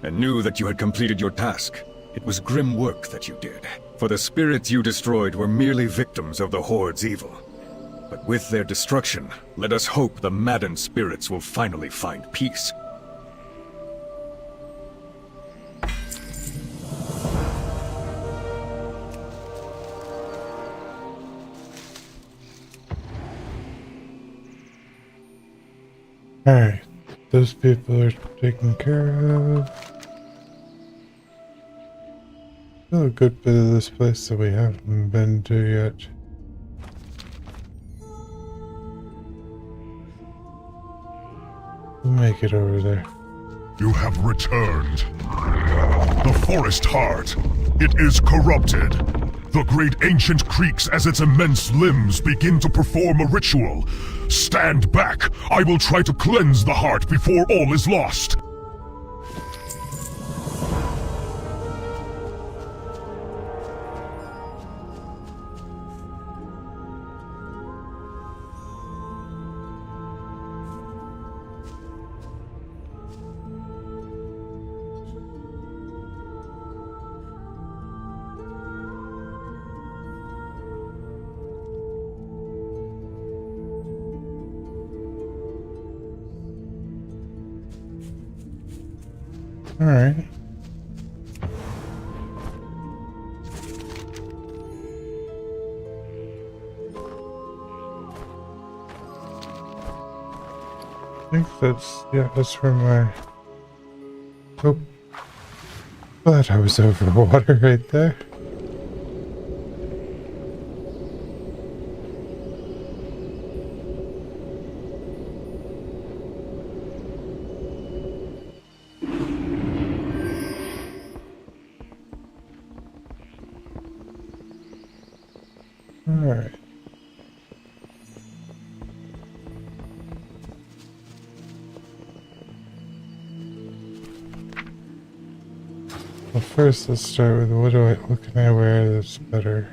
and knew that you had completed your task. It was grim work that you did, for the spirits you destroyed were merely victims of the Horde's evil. But with their destruction, let us hope the maddened spirits will finally find peace. Alright, those people are taken care of. Still a good bit of this place that we haven't been to yet. We'll make it over there. You have returned. The forest heart. It is corrupted. The great ancient creaks as its immense limbs begin to perform a ritual. Stand back! I will try to cleanse the heart before all is lost! Alright. I think that's where my... Oh. Glad I was over water right there. Alright. Well, first let's start with what can I wear that's better?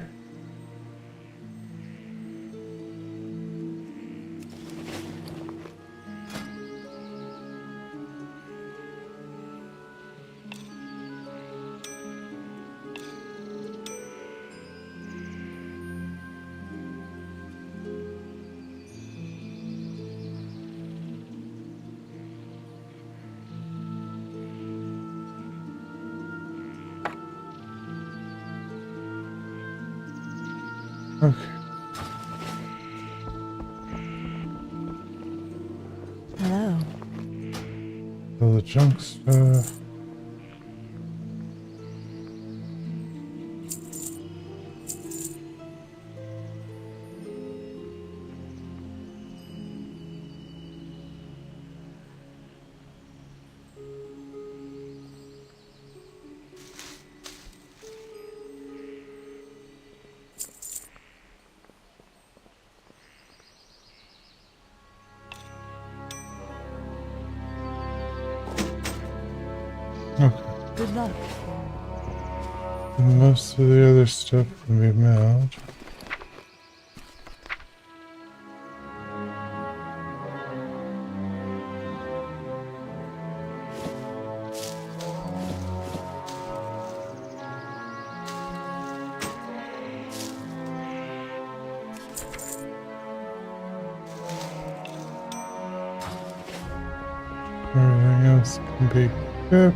Okay. Hello. All the junk stuff. Okay. Good luck. Most of the other stuff can be mailed. Everything else can be good.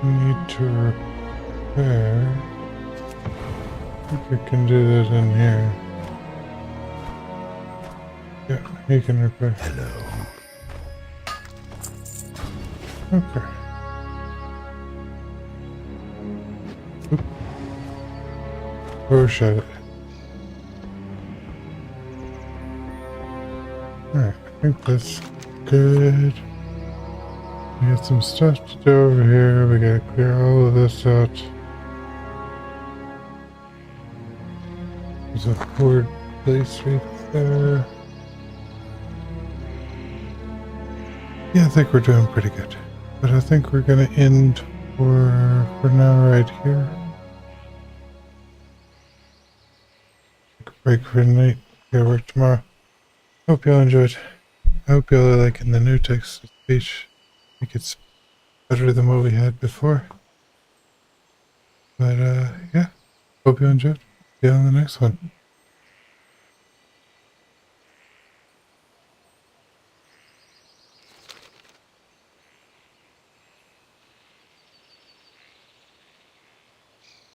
Need to repair. I think we can do that in here. Yeah, he can repair. Hello. Okay. Oop. Or shut it. Alright, I think that's good. We got some stuff to do over here. We gotta clear all of this out. There's a horde place right there. Yeah, I think we're doing pretty good. But I think we're gonna end for now right here. Take a break for tonight. Gotta work tomorrow. Hope y'all enjoyed. I hope y'all are liking the new text to speech. I think it's better than what we had before. But yeah, hope you enjoyed. See you on the next one.